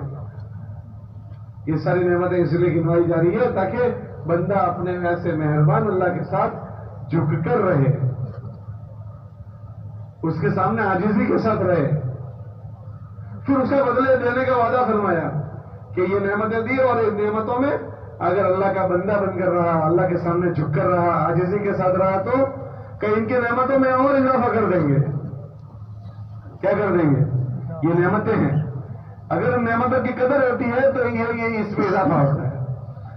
Speaker 3: یہ ساری نعمتیں اس لیے گنوائی جا رہی ہے تاکہ بندہ اپنے ایسے مہربان اللہ کے ساتھ جھک کر رہے، اس کے سامنے عاجزی کے ساتھ رہے. پھر اس کے بدلے دینے کا وعدہ فرمایا کہ یہ نعمتیں دی، اور ان نعمتوں میں اگر اللہ کا بندہ بن کر رہا، اللہ کے سامنے جھک کر رہا، عاجزی کے ساتھ رہا، تو کہ ان کی نعمتوں میں اور اضافہ کر دیں گے. کیا کر دیں گے؟ یہ نعمتیں ہیں، اگر ان نعمتوں کی قدر ہوتی ہے تو یہ اس میں اضافہ ہوتا ہے،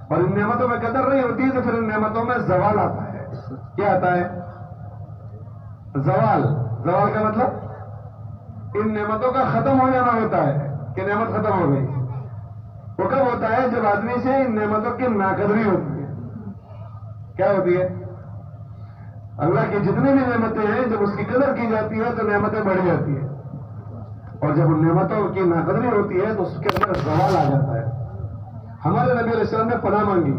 Speaker 3: اور ان نعمتوں میں قدر نہیں ہوتی تو پھر ان نعمتوں میں زوال آتا ہے. کیا آتا ہے؟ زوال. زوال کا مطلب ان نعمتوں کا ختم ہو جانا ہوتا ہے کہ نعمت ختم ہو گئی. وہ کب ہوتا ہے؟ جب آدمی سے ان نعمتوں کی ناقدری ہوتی ہے. کیا ہوتی ہے؟ اللہ کی جتنی بھی نعمتیں ہیں جب اس کی قدر کی جاتی ہے تو نعمتیں بڑھ جاتی ہیں، اور جب ان نعمتوں کی ناقدری ہوتی ہے تو اس کے اندر زوال آ جاتا ہے. ہمارے نبی علیہ السلام نے پناہ مانگی،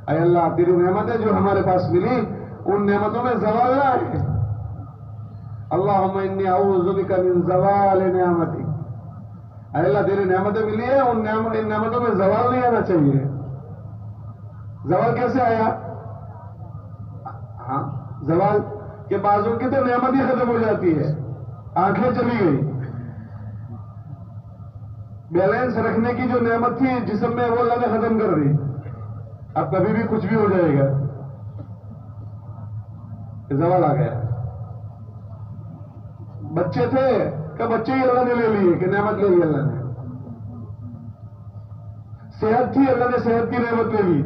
Speaker 3: اے اللہ تیری نعمتیں جو ہمارے پاس ملی ان نعمتوں میں زوال نہ آئے. اللہم انی اعوذ بک من زوال نعمتی. اے اللہ تیری نعمتیں ملی ہیں، ان نعمتوں میں زوال نہیں آنا چاہیے. زوال کیسے آیا؟ ہاں، زوال کے بازو کی تو نعمت ہی ختم ہو جاتی ہے، آنکھیں چلی گئی. بیلنس رکھنے کی جو نعمت تھی جسم میں وہ اللہ نے ختم کر دی. اب کبھی بھی کچھ بھی ہو جائے گا، زوال آ گیا. بچے تھے کہ بچے ہی اللہ نے لے لیے کہ نعمت لے لی اللہ نے. صحت تھی، اللہ نے صحت کی نعمت لے لی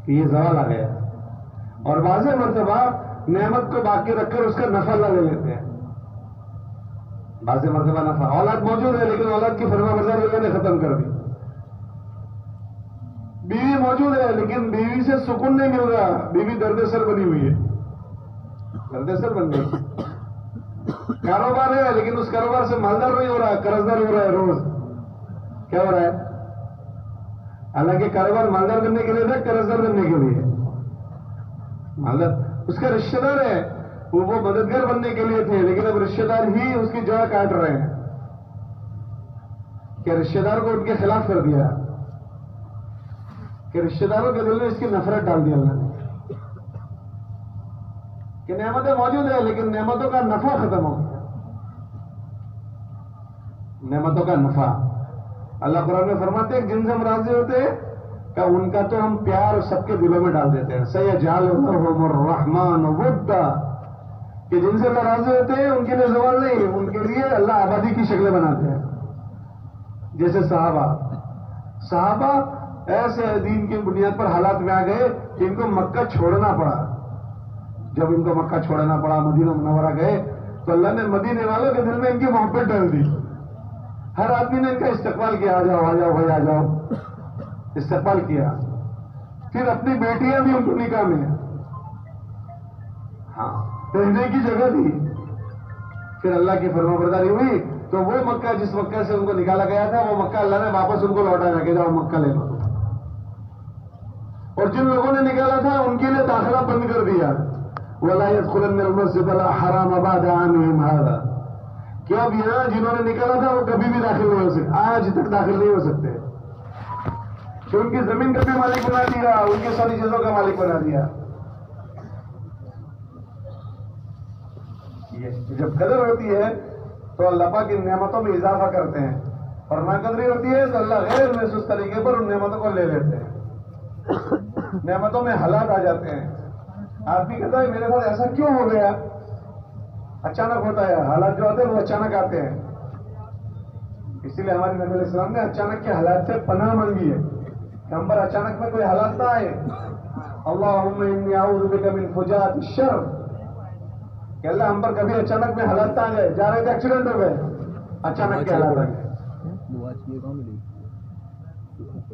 Speaker 3: کہ یہ زوال آ گیا. اور بعض مرتبہ نعمت کو باقی رکھ کر اس کا نفع اللہ لے لیتے ہیں. بعض مرتبہ نفع، اولاد موجود ہے لیکن اولاد کی فرما برداری اللہ نے ختم کر دی. بیوی موجود ہے لیکن بیوی سے سکون نہیں مل رہا، بیوی درد سر بنی ہوئی ہے، درد سر بن گئی. کاروبار ہے لیکن اس کاروبار سے مالدار نہیں ہو رہا, قرضدار ہو رہا ہے روز. کیا ہو رہا ہے؟ حالانکہ کاروبار مالدار بننے کے لیے تھا, قرضدار بننے کے لیے. مالدار اس کا رشتہ دار ہے, وہ مددگار بننے کے لیے تھے, لیکن اب رشتہ دار ہی اس کی جڑ کاٹ رہے ہیں. کہ رشتہ دار کو ان کے خلاف کر دیا, کہ رشتہ داروں کے دل میں اس کی نفرت ڈال دیا اللہ نے. کہ نعمتیں موجود ہیں لیکن نعمتوں کا نفع ختم ہو گیا. نعمتوں کا نفع اللہ قرآن میں فرماتے ہیں جن سے ہم راضی ہوتے ہیں کہ ان کا تو ہم پیار سب کے دلوں میں ڈال دیتے ہیں. سَيَجْعَلُهُمُ الرَّحْمَنُ وُدًّا, کہ جن سے اللہ راضی ہوتے ہیں ان کے لیے زوال نہیں, ان کے لیے اللہ آبادی کی شکلیں بناتے ہیں. جیسے صحابہ ایسے دین کی بنیاد پر حالات میں آ گئے کہ ان کو مکہ چھوڑنا پڑا. جب ان کو مکہ چھوڑنا پڑا, مدینہ منورہ گئے, تو اللہ نے مدینے والوں کے دل میں ان کی محبت ڈال دی. ہر آدمی نے ان کا استقبال کیا, آ جاؤ بھائی آ جاؤ, استقبال کیا. پھر اپنی بیٹیاں بھی ان کو نکاح میں, ہاں رہنے کی جگہ دی. پھر اللہ کی فرمانبرداری ہوئی تو وہ مکہ جس مکہ سے ان کو نکالا گیا تھا وہ مکہ اللہ نے واپس ان کو لوٹایا کہ جاؤ مکہ لے لو. اور جن لوگوں نے نکالا تھا ان کے لیے داخلہ بند کر دیا. وَلَا يَدْخُلَنَّ الْمَسْجِدَ الْحَرَامَ بَعْدَ عَامِهِمْ هَذَا, کہ اب یہاں جنہوں نے نکالا تھا وہ کبھی بھی داخل نہیں ہو سکتے, آج تک داخل نہیں ہو سکتے. کہ ان کی زمین کا بھی مالک بنا دیا, ان کی ساری چیزوں کا مالک بنا دیا. جب قدر ہوتی ہے تو اللہ پاک ان نعمتوں میں اضافہ کرتے ہیں, اور ناقدری ہوتی ہے تو اللہ غیر محسوس طریقے پر ان نعمتوں کو لے لیتے ہیں. نعمتوں میں حالات آ جاتے ہیں. آدمی کہتا ہے میرے ساتھ ایسا کیوں ہو گیا, اچانک ہوتا ہے. حالات جو آتے ہیں وہ اچانک آتے ہیں. اسی لیے ہمارے نبی علیہ السلام نے اچانک کے حالات سے پناہ مانگی ہے کہ ہم پر اچانک میں کوئی حالات نہ آئے. اللہم انی اعوذ بک من فجاءۃ الشر, کہ اللہ ہم پر کبھی اچانک میں حالات نہ آ جائے. جا رہے تھے ایکسیڈنٹ ہو گئے, اچانک کے حالات آ گئے.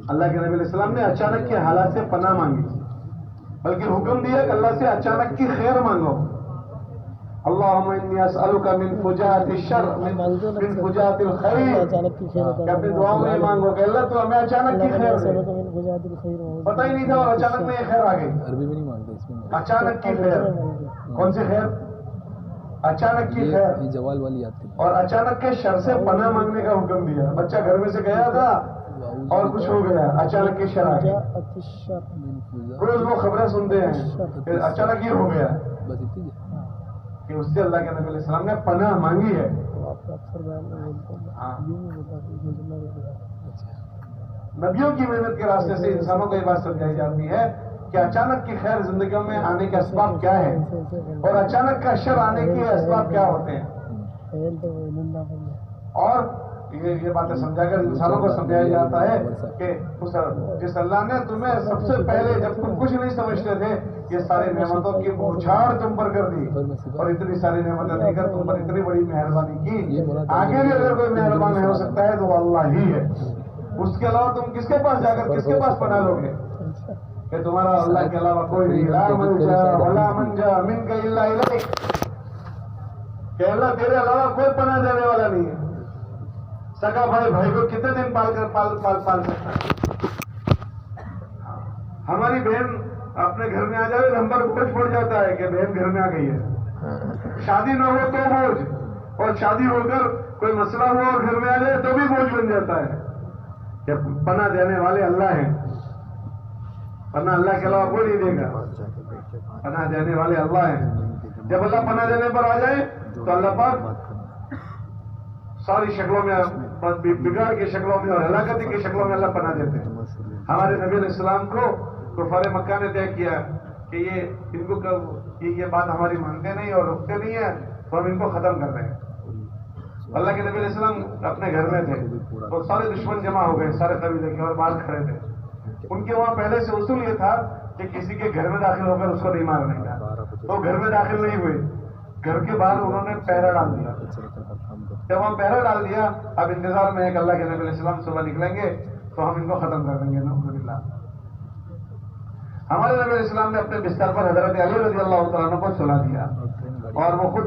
Speaker 3: اللہ کے نبی علیہ السلام نے اچانک کے حالات سے پناہ مانگی, بلکہ حکم دیا کہ اللہ سے اچانک کی خیر مانگو. اللہم انی اسألک من فجاءۃ الشر من فجاءۃ الخیر, کہ اپنی دعاؤں میں مانگو کہ اللہ تو ہمیں اچانک کی خیر دے. پتہ ہی نہیں تھا اور اچانک میں یہ خیر آ گئی. اچانک کی خیر, کون سی خیر؟ اچانک کی خیر. اور اچانک کے شر سے پناہ مانگنے کا حکم دیا. بچہ گھر میں سے گیا تھا اور کچھ ہو گیا, اچانک کی شر آ گئی. روز وہ خبریں سنتے ہیں کہ اچانک یہ ہو گیا, کہ اس سے اللہ کے نبی علیہ السلام نے پناہ مانگی ہے. نبیوں کی محنت کے راستے سے انسانوں کو یہ بات سمجھائی جاتی ہے کہ اچانک کی خیر زندگیوں میں آنے کے اسباب کیا ہے, اور اچانک کا شر آنے کے اسباب کیا ہوتے ہیں. اور یہ باتیں سمجھا کر انسانوں کو سمجھایا جاتا ہے کہ جس اللہ نے تمہیں سب سے پہلے جب تم کچھ نہیں سمجھتے تھے یہ ساری نعمتوں کی بوچھاڑ تم پر کر دی, اور اتنی ساری نعمتیں دے کر تم پر اتنی بڑی مہربانی کی. آگے بھی اگر کوئی مہربان ہو سکتا ہے تو وہ اللہ ہی ہے. اس کے علاوہ تم کس کے پاس جا کر کس کے پاس پناہ لو گے کہ تمہارا اللہ کے علاوہ کوئی نہیں. لا ملجا ولا منجا منک الا الیک, کہ اللہ تیرے علاوہ کوئی پناہ دینے والا نہیں ہے. سگا بھائی کو کتنے دن پال سکتا ہے. ہماری بہن اپنے گھر میں آ جائے تو ہم پر بوجھ پڑ جاتا ہے کہ بہن گھر میں آ گئی ہے. شادی نہ ہو تو بوجھ, اور شادی ہو کر کوئی مسئلہ ہو اور گھر میں آ جائے تو بھی بوجھ بن جاتا ہے. کہ پناہ دینے والے اللہ ہیں, پناہ اللہ کے علاوہ کوئی نہیں دے گا. پناہ دینے والے اللہ ہیں. جب اللہ پناہ دینے پر آ جائے تو اللہ پاک ساری شکلوں میں, بگاڑ کی شکلوں میں اور ہلاکتی کی شکلوں میں اللہ پناہ دیتے ہیں. ہمارے نبی علیہ السلام کو کفار مکہ نے طے کیا کہ ان کو یہ بات ہماری مانتے نہیں اور رکتے نہیں ہیں تو ہم ان کو ختم کر رہے ہیں. اللہ کے نبی علیہ السلام اپنے گھر میں تھے تو سارے دشمن جمع ہو گئے, سارے قبیلے کے, اور باہر کھڑے تھے. ان کے وہاں پہلے سے اصول یہ تھا کہ کسی کے گھر میں داخل ہو کر اس کو نہیں مارنے کا. تو گھر میں داخل نہیں ہوئے, گھر کے باہر انہوں نے پہرا ڈال دیا. جب ہم پہرا ڈال دیا اب انتظار میں ہے کہ اللہ کے نبی علیہ السلام صبح نکلیں گے تو ہم ان کو ختم کر دیں گے. الحمدللہ ہمارے نبی علیہ السلام نے اپنے بستر پر حضرت علی رضی اللہ تعالیٰ عنہ کو سلا دیا, اور وہ خود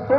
Speaker 3: 100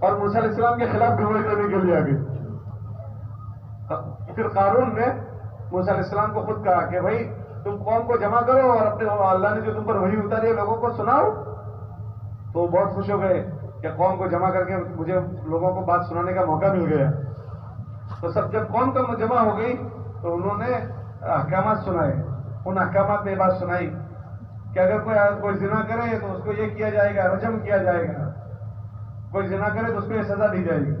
Speaker 3: اور موسیٰ علیہ السلام کے خلاف گواہی دینے کے لیے آ گئی. پھر قارون نے موسیٰ علیہ السلام کو خود کہا کہ بھائی تم قوم کو جمع کرو اور اپنے اللہ نے جو تم پر وحی اتاری ہے لوگوں کو سناؤ. تو وہ بہت خوش ہو گئے کہ قوم کو جمع کر کے مجھے لوگوں کو بات سنانے کا موقع مل گیا. تو سب جب قوم کا جمع ہو گئی تو انہوں نے احکامات سنائے. ان احکامات میں یہ بات سنائی کہ اگر کوئی زنا کرے تو اس کو یہ کیا جائے گا، رجم کیا جائے گا. کوئی زنا کرے تو اس کو یہ سزا دی جائے گی.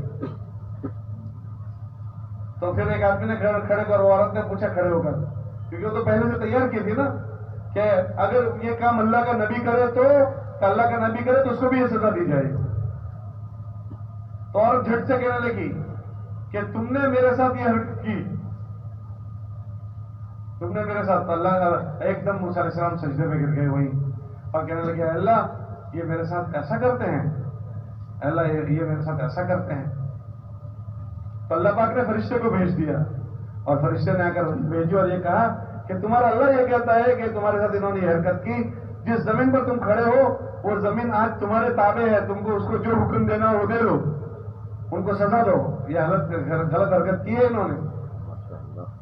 Speaker 3: تو پھر ایک آدمی نے کھڑے کر، عورت نے پوچھا کھڑے ہو کر، کیونکہ وہ تو پہلے سے تیار کی تھی نا کہ اگر یہ کام اللہ کا نبی کرے تو اللہ کا نبی کرے تو اس کو بھی یہ سزا دی جائے گی. تو عورت جھٹ سے کہنے لگی کہ تم نے میرے ساتھ یہ حرکت کی، تم نے میرے ساتھ. اللہ ایک دم موسیٰ علیہ السلام سجدے پہ گر گئے وہی اور کہنے لگے اللہ یہ میرے ساتھ ایسا کرتے ہیں، اللہ یہ میرے ساتھ ایسا کرتے ہیں. تو اللہ پاک نے فرشتے کو بھیج دیا اور فرشتے نے آ کر بھیجو اور یہ کہا کہ تمہارا اللہ یہ کہتا ہے کہ تمہارے ساتھ انہوں نے یہ حرکت کی، جس زمین پر تم کھڑے ہو وہ زمین آج تمہارے تابع ہے، تم کو اس کو جو حکم دینا وہ دے دو، ان کو سزا دو. یہ غلط حرکت کی ہے انہوں نے.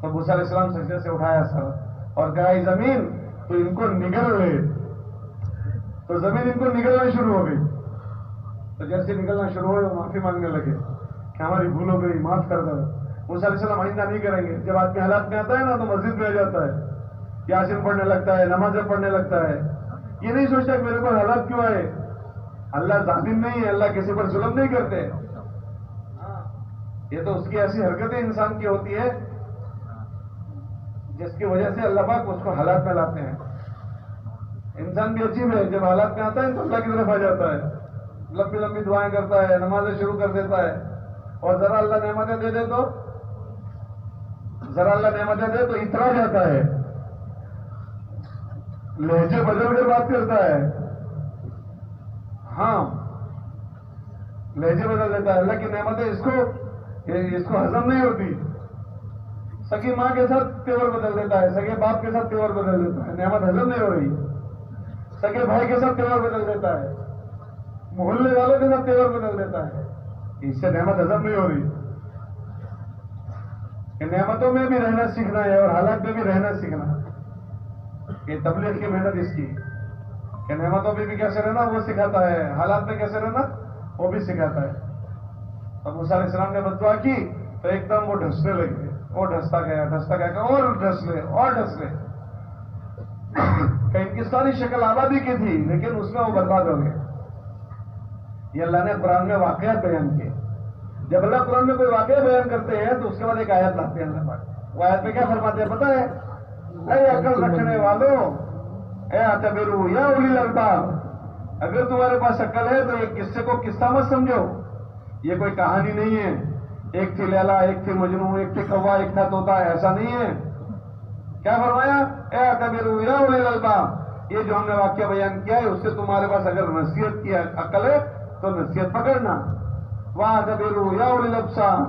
Speaker 3: تو موسیٰ علیہ السلام سجدے سے اٹھایا سر اور کہا اے زمین تو ان کو نگل لے. تو زمین ان کو نگلنا شروع ہو گئی. تو جیسے نگلنا شروع ہوئے وہ معافی مانگنے لگے کہ ہماری بھول ہو گئی، معاف کر دو. موسیٰ علیہ السلام آئندہ نہیں کریں گے. جب آدمی حالات میں آتا ہے نا تو مسجد میں آ جاتا ہے، یاسین پڑھنے لگتا ہے، نمازیں پڑھنے لگتا ہے. یہ نہیں سوچتا کہ میرے پر حالات کیوں آئے. اللہ ظالم نہیں ہے، اللہ کسی پر ظلم نہیں کرتے. یہ تو اس کی ایسی حرکتیں انسان کی ہوتی ہے جس کی وجہ سے اللہ پاک اس کو حالات میں لاتے ہیں. انسان بھی عجیب ہے، جب حالات میں آتا ہے تو اللہ کی طرف آ جاتا ہے، لمبی لمبی دعائیں کرتا ہے، نمازیں شروع کر دیتا ہے. اور ذرا اللہ نعمتیں دے دے تو اترا جاتا ہے، لہجے بدل کر بات کرتا ہے. ہاں لہجے بدل دیتا ہے. اللہ کی نعمتیں اس کو ہضم نہیں ہوتی. سگی ماں کے ساتھ تیور بدل دیتا ہے، سگے باپ کے ساتھ تیور بدل دیتا ہے، نعمت ہضم نہیں ہو رہی. سگے بھائی کے ساتھ تیور بدل دیتا ہے، محلے والوں کے ساتھ تیور بدل دیتا ہے. اس سے نعمت ہضم نہیں ہو رہی. کہ نعمتوں میں بھی رہنا سیکھنا ہے اور حالات میں بھی رہنا سیکھنا ہے. یہ تبلیغ کی محنت اس کی کہ نعمتوں میں بھی کیسے رہنا وہ سکھاتا ہے، حالات میں کیسے رہنا وہ بھی سکھاتا ہے. اب موسیٰ علیہ السلام نے بد دعا کی تو ایک دم وہ ڈھسنے لگے. وہ ڈھستا گیا اور ڈھس لے. کہ ان کی ساری شکل آبادی کی تھی لیکن اس میں وہ برباد ہو گئے. یہ اللہ نے قرآن میں واقعات بیان کیے. جب اللہ قرآن میں کوئی واقعہ بیان کرتے ہیں تو اس کے بعد ایک آیت لاتے ہیں اللہ پاک. وہ آیت میں کیا فرماتے ہیں پتہ ہے؟ اے عقل رکھنے والوں، اے اعتبروا یا اولی الالباب، اگر تمہارے پاس عقل ہے تو یہ قصے کو قصہ مت سمجھو. یہ کوئی کہانی نہیں ہے، ایک تھی لیلا، ایک تھی مجنو، ایک تھی کوا، ایک تھا طوطا، ایسا نہیں ہے. کیا فرمایا؟ اے اعتبروا یا اولی الالباب، یہ جو ہم نے واقعہ بیان کیا ہے اس سے تمہارے پاس اگر نصیحت کی عقل ہے تو نصیحت پکڑنا. واعتبروا یا اولی الابصار،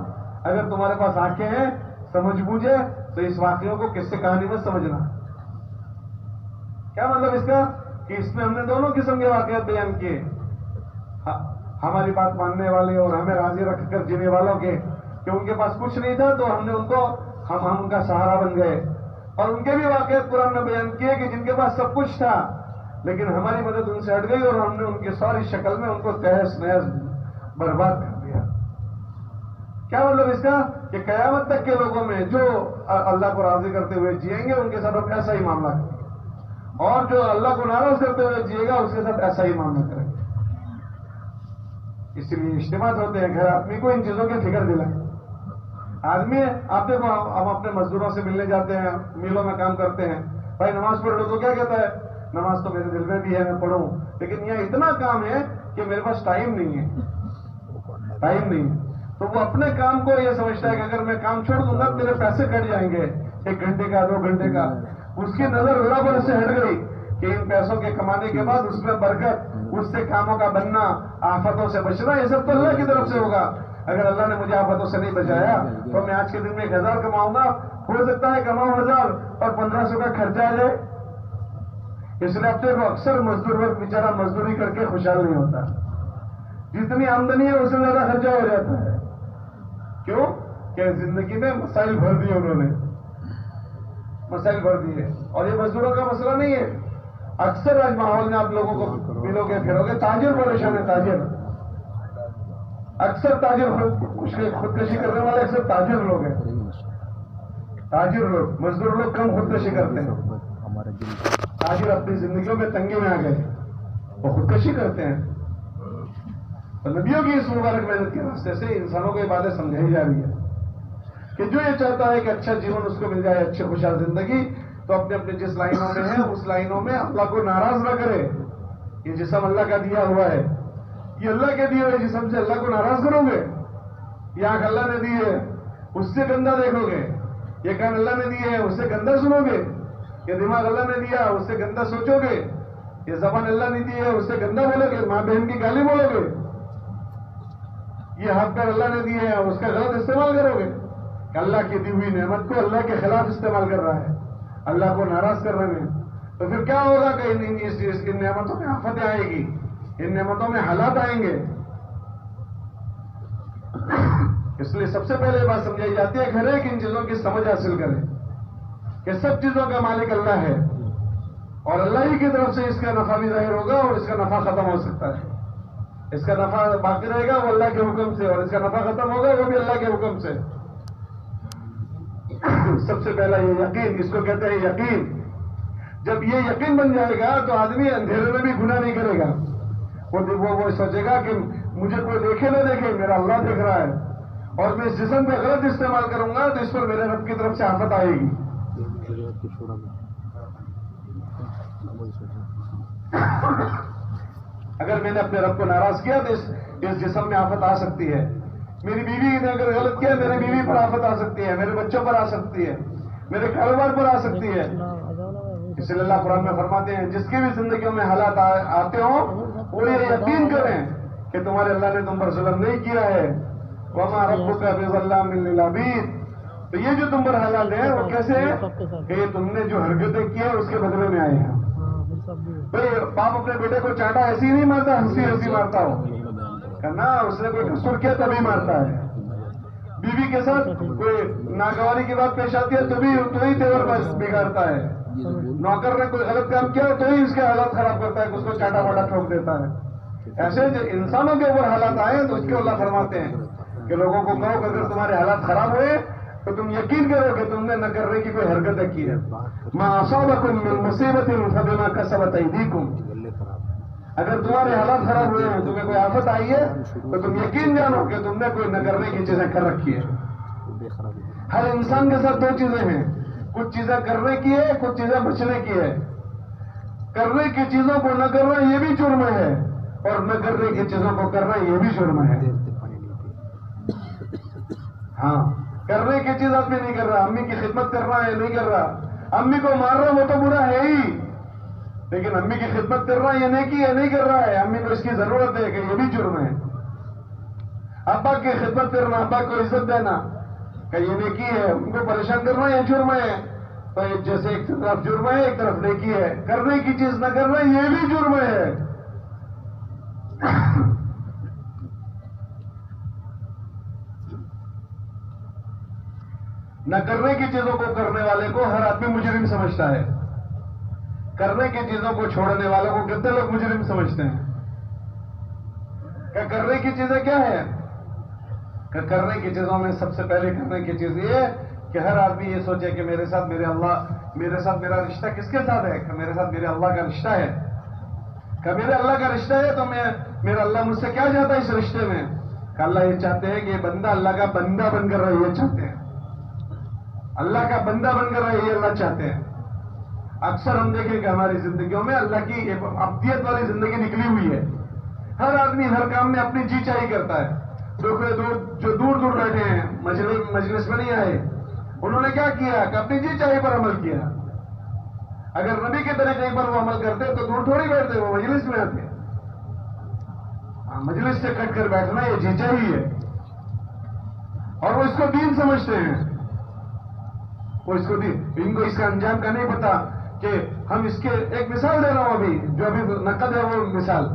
Speaker 3: اگر تمہارے پاس آنکھیں ہیں سمجھ بوجھے تو اس واقعوں کو کس سے کہانی میں سمجھنا. کیا مطلب اس کا؟ کہ اس میں ہم نے دونوں قسم کے واقعات بیان کیے، ہماری بات ماننے والے اور ہمیں راضی رکھ کر جینے والوں کے، کہ ان کے پاس کچھ نہیں تھا تو ہم نے ان کو ہم ان کا سہارا بن گئے. اور ان کے بھی واقعات قرآن نے بیان کیے کہ جن کے پاس سب کچھ تھا لیکن ہماری مدد ان سے ہٹ گئی اور ہم نے ان کی ساری شکل میں ان کو تہس نہس برباد کر دیا. کیا مطلب اس کا؟ کہ قیامت تک کے لوگوں میں جو اللہ کو راضی کرتے ہوئے جیئیں گے ان کے ساتھ ہم ایسا ہی معاملہ کریں گے، اور جو اللہ کو ناراض کرتے ہوئے جیے گا اس کے ساتھ ایسا ہی معاملہ کریں گے. اس لیے اجتماع ہوتے ہیں گھر آدمی کو ان چیزوں کی فکر دلائیں. آدمی آپ دیکھو ہم اپنے مزدوروں سے ملنے جاتے ہیں، میلوں میں کام کرتے ہیں، بھائی نماز پڑھ لو تو کیا کہتا ہے؟ نماز تو میرے دل میں بھی ہے میں پڑھوں، لیکن یہ اتنا کام ہے کہ میرے پاس ٹائم نہیں ہے. تو وہ اپنے کام کو یہ سمجھتا ہے کہ اگر میں کام چھوڑ دوں گا میرے پیسے کٹ جائیں گے، 1 گھنٹے کا 2 گھنٹے کا. اس کی نظر برابر سے ہٹ گئی کہ ان پیسوں کے کمانے کے بعد اس میں برکت، اس سے کاموں کا بننا، آفتوں سے بچنا، یہ سب تو اللہ کی طرف سے ہوگا. اگر اللہ نے مجھے آفتوں سے نہیں بچایا تو میں آج کے دن میں 1000 کماؤں گا، ہو سکتا ہے کماؤں 1000 اور 1500 کا خرچہ آ جائے. اس لیے اب دیکھو اکثر مزدور ورگ بیچارہ مزدوری کر کے خوشحال نہیں ہوتا. جتنی آمدنی ہے اس سے زیادہ خرچہ ہو جاتا ہے. کیوں کہ زندگی میں مسائل بھر دیے انہوں نے, مسائل بھر دیے. اور یہ مزدوروں کا مسئلہ نہیں ہے. اکثر آج ماحول میں آپ لوگوں کو ملو گے پھرو گے, تاجر پریشان ہے, تاجر. اکثر تاجر خودکشی کرنے والے اکثر تاجر لوگ ہیں. تاجر لوگ, مزدور لوگ کم خودکشی کرتے ہیں.
Speaker 2: ہمارے دل
Speaker 3: تاجر اپنی زندگیوں میں تنگی میں آ گئے, وہ خودکشی کرتے ہیں. تو نبیوں کی اس مبارک محنت کے راستے سے انسانوں کو یہ باتیں سمجھائی جا رہی ہے کہ جو یہ چاہتا ہے کہ اچھا جیون اس کو مل جائے, اچھی خوشحال زندگی, تو اپنے اپنے جس لائنوں میں ہے اس لائنوں میں اللہ کو ناراض نہ کرے. یہ جسم اللہ کا دیا ہوا ہے, یہ اللہ کے دیے ہوئے جسم سے اللہ کو ناراض کرو گے. یہ آنکھ اللہ نے دی ہے, اس سے گندا دیکھو گے. یہ کان اللہ نے دی ہے, اس سے گندا سنو گے. یہ دماغ اللہ نے دیا, اس سے گندا سوچو گے. یہ زبان اللہ نے دی ہے, اس سے گندا بولو گے, ماں بہن کی گالی بولو گے. یہ ہاتھ پیر اللہ نے دیے ہیں, اس کا غلط استعمال کرو گے. کہ اللہ کی دی ہوئی نعمت کو اللہ کے خلاف استعمال کر رہا ہے, اللہ کو ناراض کرنے میں. تو پھر کیا ہوگا کہ ان نعمتوں میں آفتیں آئے گی, ان نعمتوں میں حالات آئیں گے. اس لیے سب سے پہلے یہ بات سمجھائی جاتی ہے کہ ہر ایک ان چیزوں کی سمجھ حاصل کرے کہ سب چیزوں کا مالک اللہ ہے, اور اللہ ہی کی طرف سے اس کا نفع بھی ظاہر ہوگا اور اس کا نفع ختم ہو سکتا ہے. اس کا نفع باقی رہے گا وہ اللہ کے حکم سے, اور اس کا نفع ختم ہوگا وہ بھی اللہ کے حکم سے. سب سے پہلا یہ یقین, اس کو کہتے ہیں یقین. جب یہ یقین بن جائے گا تو آدمی اندھیرے میں بھی گناہ نہیں کرے گا. وہ سوچے گا کہ مجھے کوئی دیکھے نہ دیکھے, میرا اللہ دیکھ رہا ہے, اور میں اس جسم کا غلط استعمال کروں گا تو اس پر میرے رب کی طرف سے آفت آئے گی. اگر میں نے اپنے رب کو ناراض کیا تو اس جسم میں آفت آ سکتی ہے. میری بیوی نے اگر غلط کیا, میرے بیوی پر آفت آ سکتی ہے, میرے بچوں پر آ سکتی ہے, میرے کاروبار پر آ سکتی ہے. اس لیے اللہ قرآن میں فرماتے ہیں جس کی بھی زندگیوں میں حالات آتے ہوں وہ یہ یقین کریں کہ تمہارے اللہ نے تم پر ظلم نہیں کیا ہے. وما ربک بظلام للعبید. تو یہ جو تم پر حالات ہیں وہ کیسے ہیں کہ یہ تم نے جو حرکتیں کی ہیں اس کے بدلے میں آئے ہیں. بھائی باپ اپنے بیٹے کو چاٹا ایسے ہی نہیں مارتا, ہنسی ہنسی مارتا ہو کرنا, اس نے کوئی قصور کیا تبھی مارتا ہے. بیوی کے ساتھ کوئی ناگواری کی بات پیش آتی ہے تو ہی تیور بگاڑتا ہے. نوکر نے کوئی غلط کام کیا تو ہی اس کے حالات خراب کرتا ہے, اس کو چاٹا واٹا ٹھوک دیتا ہے. ایسے جو انسانوں کے اوپر حالات آئے تو اس کے اللہ فرماتے ہیں کہ لوگوں کو کہو کہ اگر تمہارے حالات خراب ہوئے تو تم یقین کرو کہ تم نے نہ کرنے کی کوئی حرکتیں کی ہے. ما اصابکم من مصیبت فبما کسبت ایدیکم. اگر تمہارے حالات خراب ہوئے ہیں, تمہیں کوئی آفت آئی ہے تو تم یقین جانو کہ تم نے کوئی نہ کرنے کی چیزیں کر رکھی ہے. ہر انسان کے ساتھ دو چیزیں ہیں, کچھ چیزیں کرنے کی ہے, کچھ چیزیں بچنے کی ہے. کرنے کی چیزوں کو نہ کرنا یہ بھی جرم ہے, اور نہ کرنے کی چیزوں کو کرنا یہ بھی جرم ہے. ہاں, کرنے کی چیز آدمی نہیں کر رہا, امی کی خدمت کرنا ہے نہیں کر رہا, امی کو مارنا وہ تو برا ہے ہی, لیکن امی کی خدمت کرنا یہ نیکی ہے نہیں کر رہا ہے, امی کو اس کی ضرورت ہے کہ یہ بھی جرم ہے. ابا کی خدمت کرنا, ابا کو عزت دینا کہ یہ نیکی ہے, ان کو پریشان کرنا یہ جرم ہے. تو جیسے ایک طرف جرم ہے ایک طرف نیکی ہے. کرنے کی چیز نہ کرنا یہ بھی جرم ہے. نہ کرنے کی چیزوں کو کرنے والے کو ہر آدمی مجرم سمجھتا ہے, کرنے کی چیزوں کو چھوڑنے والوں کو کتنے لوگ مجرم سمجھتے ہیں. کہ کرنے کی چیزیں کیا ہے؟ کہ کرنے کی چیزوں میں سب سے پہلے کرنے کی چیز یہ ہے کہ ہر آدمی یہ سوچے کہ میرے ساتھ میرا رشتہ کس کے ساتھ ہے, کہ میرے ساتھ میرے اللہ کا رشتہ ہے. کہ میرے اللہ کا رشتہ ہے تو میرا اللہ مجھ سے کیا چاہتا ہے اس رشتے میں. کہ اللہ یہ چاہتے ہیں کہ یہ بندہ اللہ کا بندہ بن کر رہے, یہ چاہتے ہیں اللہ کا بندہ بن کر رہے, یہ اللہ چاہتے ہیں. اکثر ہم دیکھیں کہ ہماری زندگیوں میں اللہ کی عبدیت والی زندگی نکلی ہوئی ہے. ہر آدمی ہر کام میں اپنی جی چاہی کرتا ہے. جو دور دور بیٹھے ہیں مجلس میں نہیں آئے, انہوں نے کیا کیا کہ اپنی جی چاہی پر عمل کیا. اگر نبی کے طریقے پر وہ عمل کرتے تو دور تھوڑی بیٹھتے, وہ مجلس میں آتے. مجلس سے کٹ کر بیٹھنا یہ جی چاہی ہے, اور وہ اس کو دین سمجھتے ہیں. وہ اس کو ان کو اس کا انجام کا نہیں پتا کہ ہم اس کے ایک مثال دے رہا ہوں ابھی, جو ابھی نقد ہے وہ مثال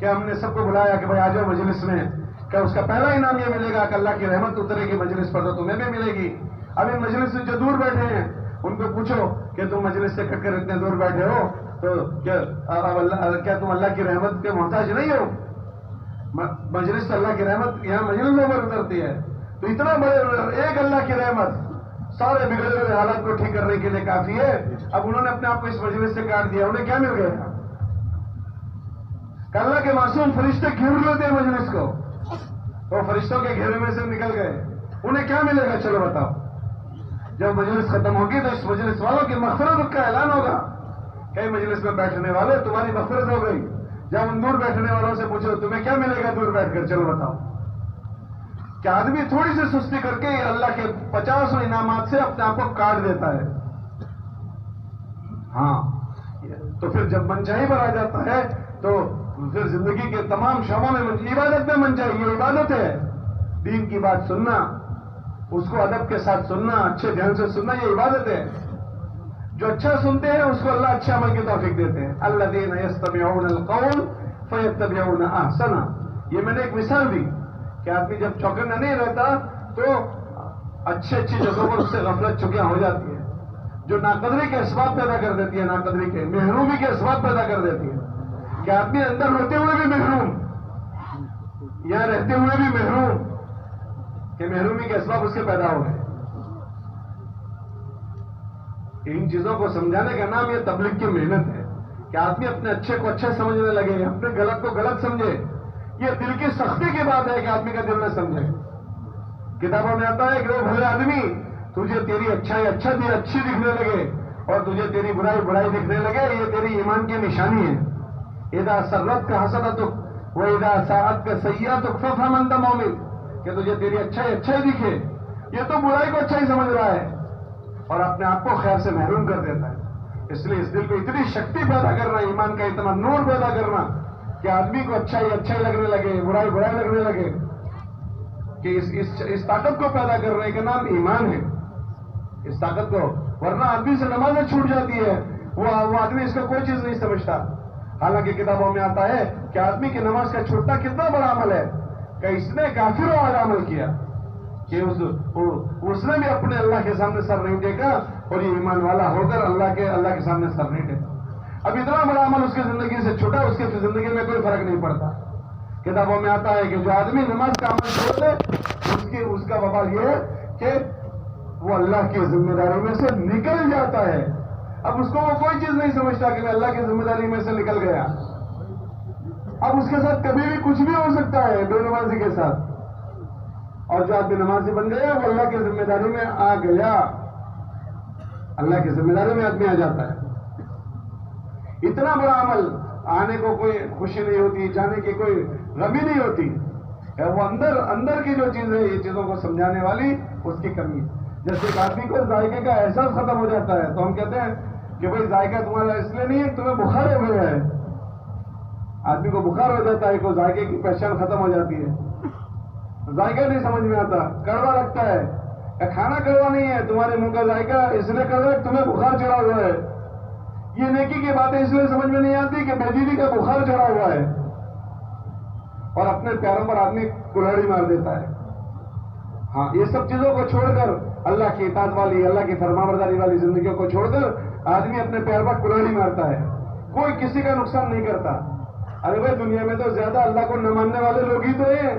Speaker 3: کہ ہم نے سب کو بلایا کہ بھائی آ جاؤ مجلس میں، کہ اس کا پہلا انعام یہ ملے گا کہ اللہ کی رحمت اترے گی مجلس پر، تو تمہیں بھی ملے گی۔ اب ان مجلس سے جو دور بیٹھے ہیں ان کو پوچھو کہ تم مجلس سے کٹ کر اتنے دور بیٹھے ہو تو کیا تم اللہ کی رحمت کے محتاج نہیں ہو؟ مجلس سے اللہ کی رحمت یہاں مجلس میں اترتی ہے، تو اتنا بڑے ایک اللہ کی رحمت سارے بگڑے ہوئے حالات کو ٹھیک کرنے کے لیے کافی ہے۔ اب انہوں نے اپنے آپ کو اس مجلس سے کاٹ دیا، انہیں کیا مل گیا؟ کہ اللہ کے معصوم فرشتے گھیر لیتے ہیں مجلس کو، وہ فرشتوں کے گھیرے میں سے نکل گئے، انہیں کیا ملے گا؟ چلو بتاؤ۔ جب مجلس ختم ہوگی تو اس مجلس والوں کی مغفرت کا اعلان ہوگا، کئی مجلس میں بیٹھنے والے تمہاری مغفرت ہو گئی۔ جب ان دور بیٹھنے والوں سے پوچھو تمہیں کیا ملے گا دور بیٹھ کر، چلو بتاؤ۔ کہ آدمی تھوڑی سی سستی کر کے اللہ کے 50 انعامات سے اپنے آپ کو کاٹ دیتا ہے۔ ہاں، تو پھر جب منچاہی پر آ جاتا ہے تو پھر زندگی کے تمام شعبوں میں عبادت میں منچاہی، یہ عبادت ہے۔ دین کی بات سننا، اس کو ادب کے ساتھ سننا، اچھے دھیان سے سننا، یہ عبادت ہے۔ جو اچھا سنتے ہیں اس کو اللہ اچھے عمل کی توفیق دیتے ہیں۔ الذین یستمعون القول فیتبعون احسنہ۔ یہ میں نے ایک مثال دی کہ آدمی جب چوکنا نہیں رہتا تو اچھی جگہوں پر اس سے غفلت چکیاں ہو جاتی ہے، جو ناقدری کے اسباب پیدا کر دیتی ہے، ناقدری کے محرومی کے اسباب پیدا کر دیتی ہے کہ آدمی اندر ہوتے ہوئے بھی محروم، یہاں رہتے ہوئے بھی محروم، کہ محرومی کے اسباب اس کے پیدا ہو گئے۔ ان چیزوں کو سمجھانے کا نام یہ تبلیغ کی محنت ہے کہ آدمی اپنے اچھے کو اچھا سمجھنے لگے، اپنے غلط کو غلط سمجھے۔ یہ دل کی سختی کی بات ہے کہ آدمی کا دل نہ سمجھے۔ کتابوں میں آتا ہے کہ وہ بھلے آدمی تجھے تیری اچھائی اچھی دکھنے لگے اور تجھے تیری برائی دکھنے لگے، یہ تیری ایمان کی نشانی ہے۔ اذا سرت کا حسنتک واذا ساءت کا سیئتک فافهم انت مؤمن، کہ تجھے تیری اچھائی دکھے، یہ تو برائی کو اچھائی سمجھ رہا ہے اور اپنے آپ کو خیر سے محروم کر دیتا ہے۔ اس لیے اس دل کو اتنی شکتی پیدا کرنا، ایمان کا اتنا نور پیدا کرنا کہ آدمی کو اچھائی لگنے لگے، برائی لگنے لگے، کہ اس طاقت کو پیدا کرنے کا نام ایمان ہے۔ اس طاقت کو، ورنہ آدمی سے نمازیں چھوٹ جاتی ہے، وہ آدمی اس کا کوئی چیز نہیں سمجھتا۔ حالانکہ کتابوں میں آتا ہے کہ آدمی کی نماز کا چھوٹنا کتنا بڑا عمل ہے، کہ اس نے کافروں والا عمل کیا کہ اس نے بھی اپنے اللہ کے سامنے سر نہیں ٹیکا اور یہ ایمان والا ہو کر اللہ کے سامنے سر نہیں ٹیکا۔ اب اتنا بڑا عمل اس کی زندگی سے چھوٹا، اس کی زندگی میں کوئی فرق نہیں پڑتا۔ کتابوں میں آتا ہے کہ جو آدمی نماز کا عمل چھوڑ دے اس کا وبال یہ ہے کہ وہ اللہ کی ذمہ داری میں سے نکل جاتا ہے۔ اب اس کو وہ کوئی چیز نہیں سمجھتا کہ میں اللہ کی ذمہ داری میں سے نکل گیا۔ اب اس کے ساتھ کبھی بھی کچھ بھی ہو سکتا ہے بے نمازی کے ساتھ، اور جو آدمی نمازی بن گیا وہ اللہ کی ذمہ داری میں آ گیا، اللہ کی ذمہ داری میں آدمی آ جاتا ہے۔ اتنا بڑا عمل آنے کو کوئی خوشی نہیں ہوتی، جانے کی کوئی غمی نہیں ہوتی، وہ اندر کی جو چیز ہے، یہ چیزوں کو سمجھانے والی اس کی کمی۔ جیسے ایک آدمی کو ذائقے کا احساس ختم ہو جاتا ہے تو ہم کہتے ہیں کہ بھائی ذائقہ تمہارا اس لیے نہیں ہے، تمہیں بخار ہو گیا ہے۔ آدمی کو بخار ہو جاتا ہے، کوئی ذائقے کی پہچان ختم ہو جاتی ہے، ذائقہ نہیں سمجھ میں آتا، کڑوا لگتا ہے، کہ کھانا کڑوا نہیں ہے، تمہارے منہ کا ذائقہ اس لیے کڑوا ہے تمہیں بخار چڑھا ہوا ہے۔ یہ نیکی کی باتیں اس لیے سمجھ میں نہیں آتی کہ بےدینی کا بخار چڑھا ہوا ہے، اور اپنے پیروں پر آدمی کلہڑی مار دیتا ہے۔ ہاں، یہ سب چیزوں کو چھوڑ کر اللہ کی اطاعت والی، اللہ کی فرمانبرداری والی زندگیوں کو چھوڑ کر آدمی اپنے پیر پر کلہڑی مارتا ہے، کوئی کسی کا نقصان نہیں کرتا۔ ارے بھائی دنیا میں تو زیادہ اللہ کو نہ ماننے والے لوگ ہی تو ہیں۔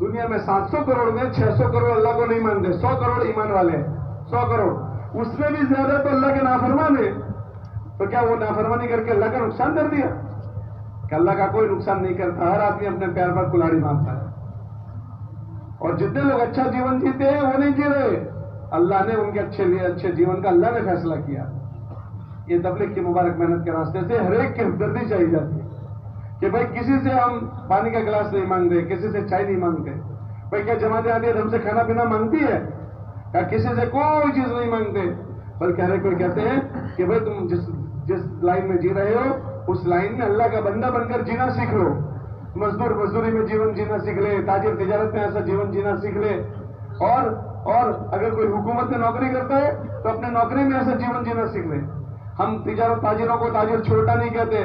Speaker 3: دنیا میں 700 کروڑ میں 600 کروڑ اللہ کو نہیں مانتے، 100 کروڑ ایمان والے، 100 کروڑ، اس میں بھی زیادہ تو اللہ کے نافرمان ہیں۔ تو کیا وہ نافرمانی کر کے اللہ کا نقصان کر دیا؟ کہ اللہ کا کوئی نقصان نہیں کرتا، ہر آدمی اپنے پیر پر کلاڑی مارتا ہے۔ اور جتنے لوگ اچھا جیون جیتے ہیں وہ نہیں جی رہے، اللہ نے ان کے اچھے جیون کا اللہ نے فیصلہ کیا۔ یہ تبلیغ کی مبارک محنت کے راستے سے ہر ایک کی ہمدردی چاہیے جاتی ہے کہ بھائی کسی سے ہم پانی کا گلاس نہیں مانگتے، کسی سے چائے نہیں مانگتے۔ بھائی کیا جماعت عادیت ہم سے کھانا پینا مانگتی ہے؟ کیا کسی سے کوئی چیز نہیں مانگتے، بلکہ ہر ایک کوئی کہتے ہیں کہ بھائی تم جس لائن میں جی رہے ہو اس لائن میں اللہ کا بندہ بن کر جینا سیکھ لو۔ مزدوری میں جیون جینا سیکھ لے، تاجر تجارت میں ایسا جیون جینا سیکھ لے، اور اگر کوئی حکومت میں نوکری کرتا ہے تو اپنے نوکری میں ایسا جیون جینا سیکھ لے۔ ہم تاجروں کو تاجر چھوڑنا نہیں کہتے،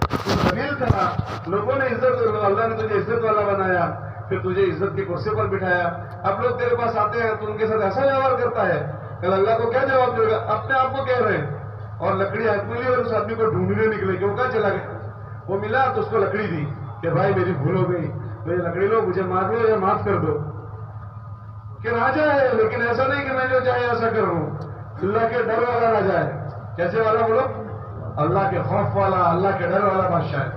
Speaker 3: تو ذلیل تھا, لوگوں نے عزت, اللہ نے تجھے عزت والا بنایا, پھر تجھے عزت کی کرسی پر بٹھایا. اب لوگ تیرے پاس آتے ہیں تو ان کے ساتھ ایسا ویوہار کرتا ہے, کل اللہ کو کیا جواب دے گا؟ اپنے آپ کو کہہ رہے ہیں. اور لکڑی ہاتھ میں لی اور اس آدمی کو ڈھونڈنے نکلے کہ وہ کہاں چلا گیا. وہ ملا تو اس کو لکڑی دی کہ بھائی میری بھول ہو گئی, میری لکڑی لو, مجھے مار دو یا معاف کر دو. کہ راجا ہے لیکن ایسا نہیں کہ میں جو چاہے ایسا کر رہا ہوں. اللہ کے ڈر والا راجا ہے. کیسے والا بولو؟ اللہ کے خوف والا, اللہ کے ڈر والا بادشاہ ہے.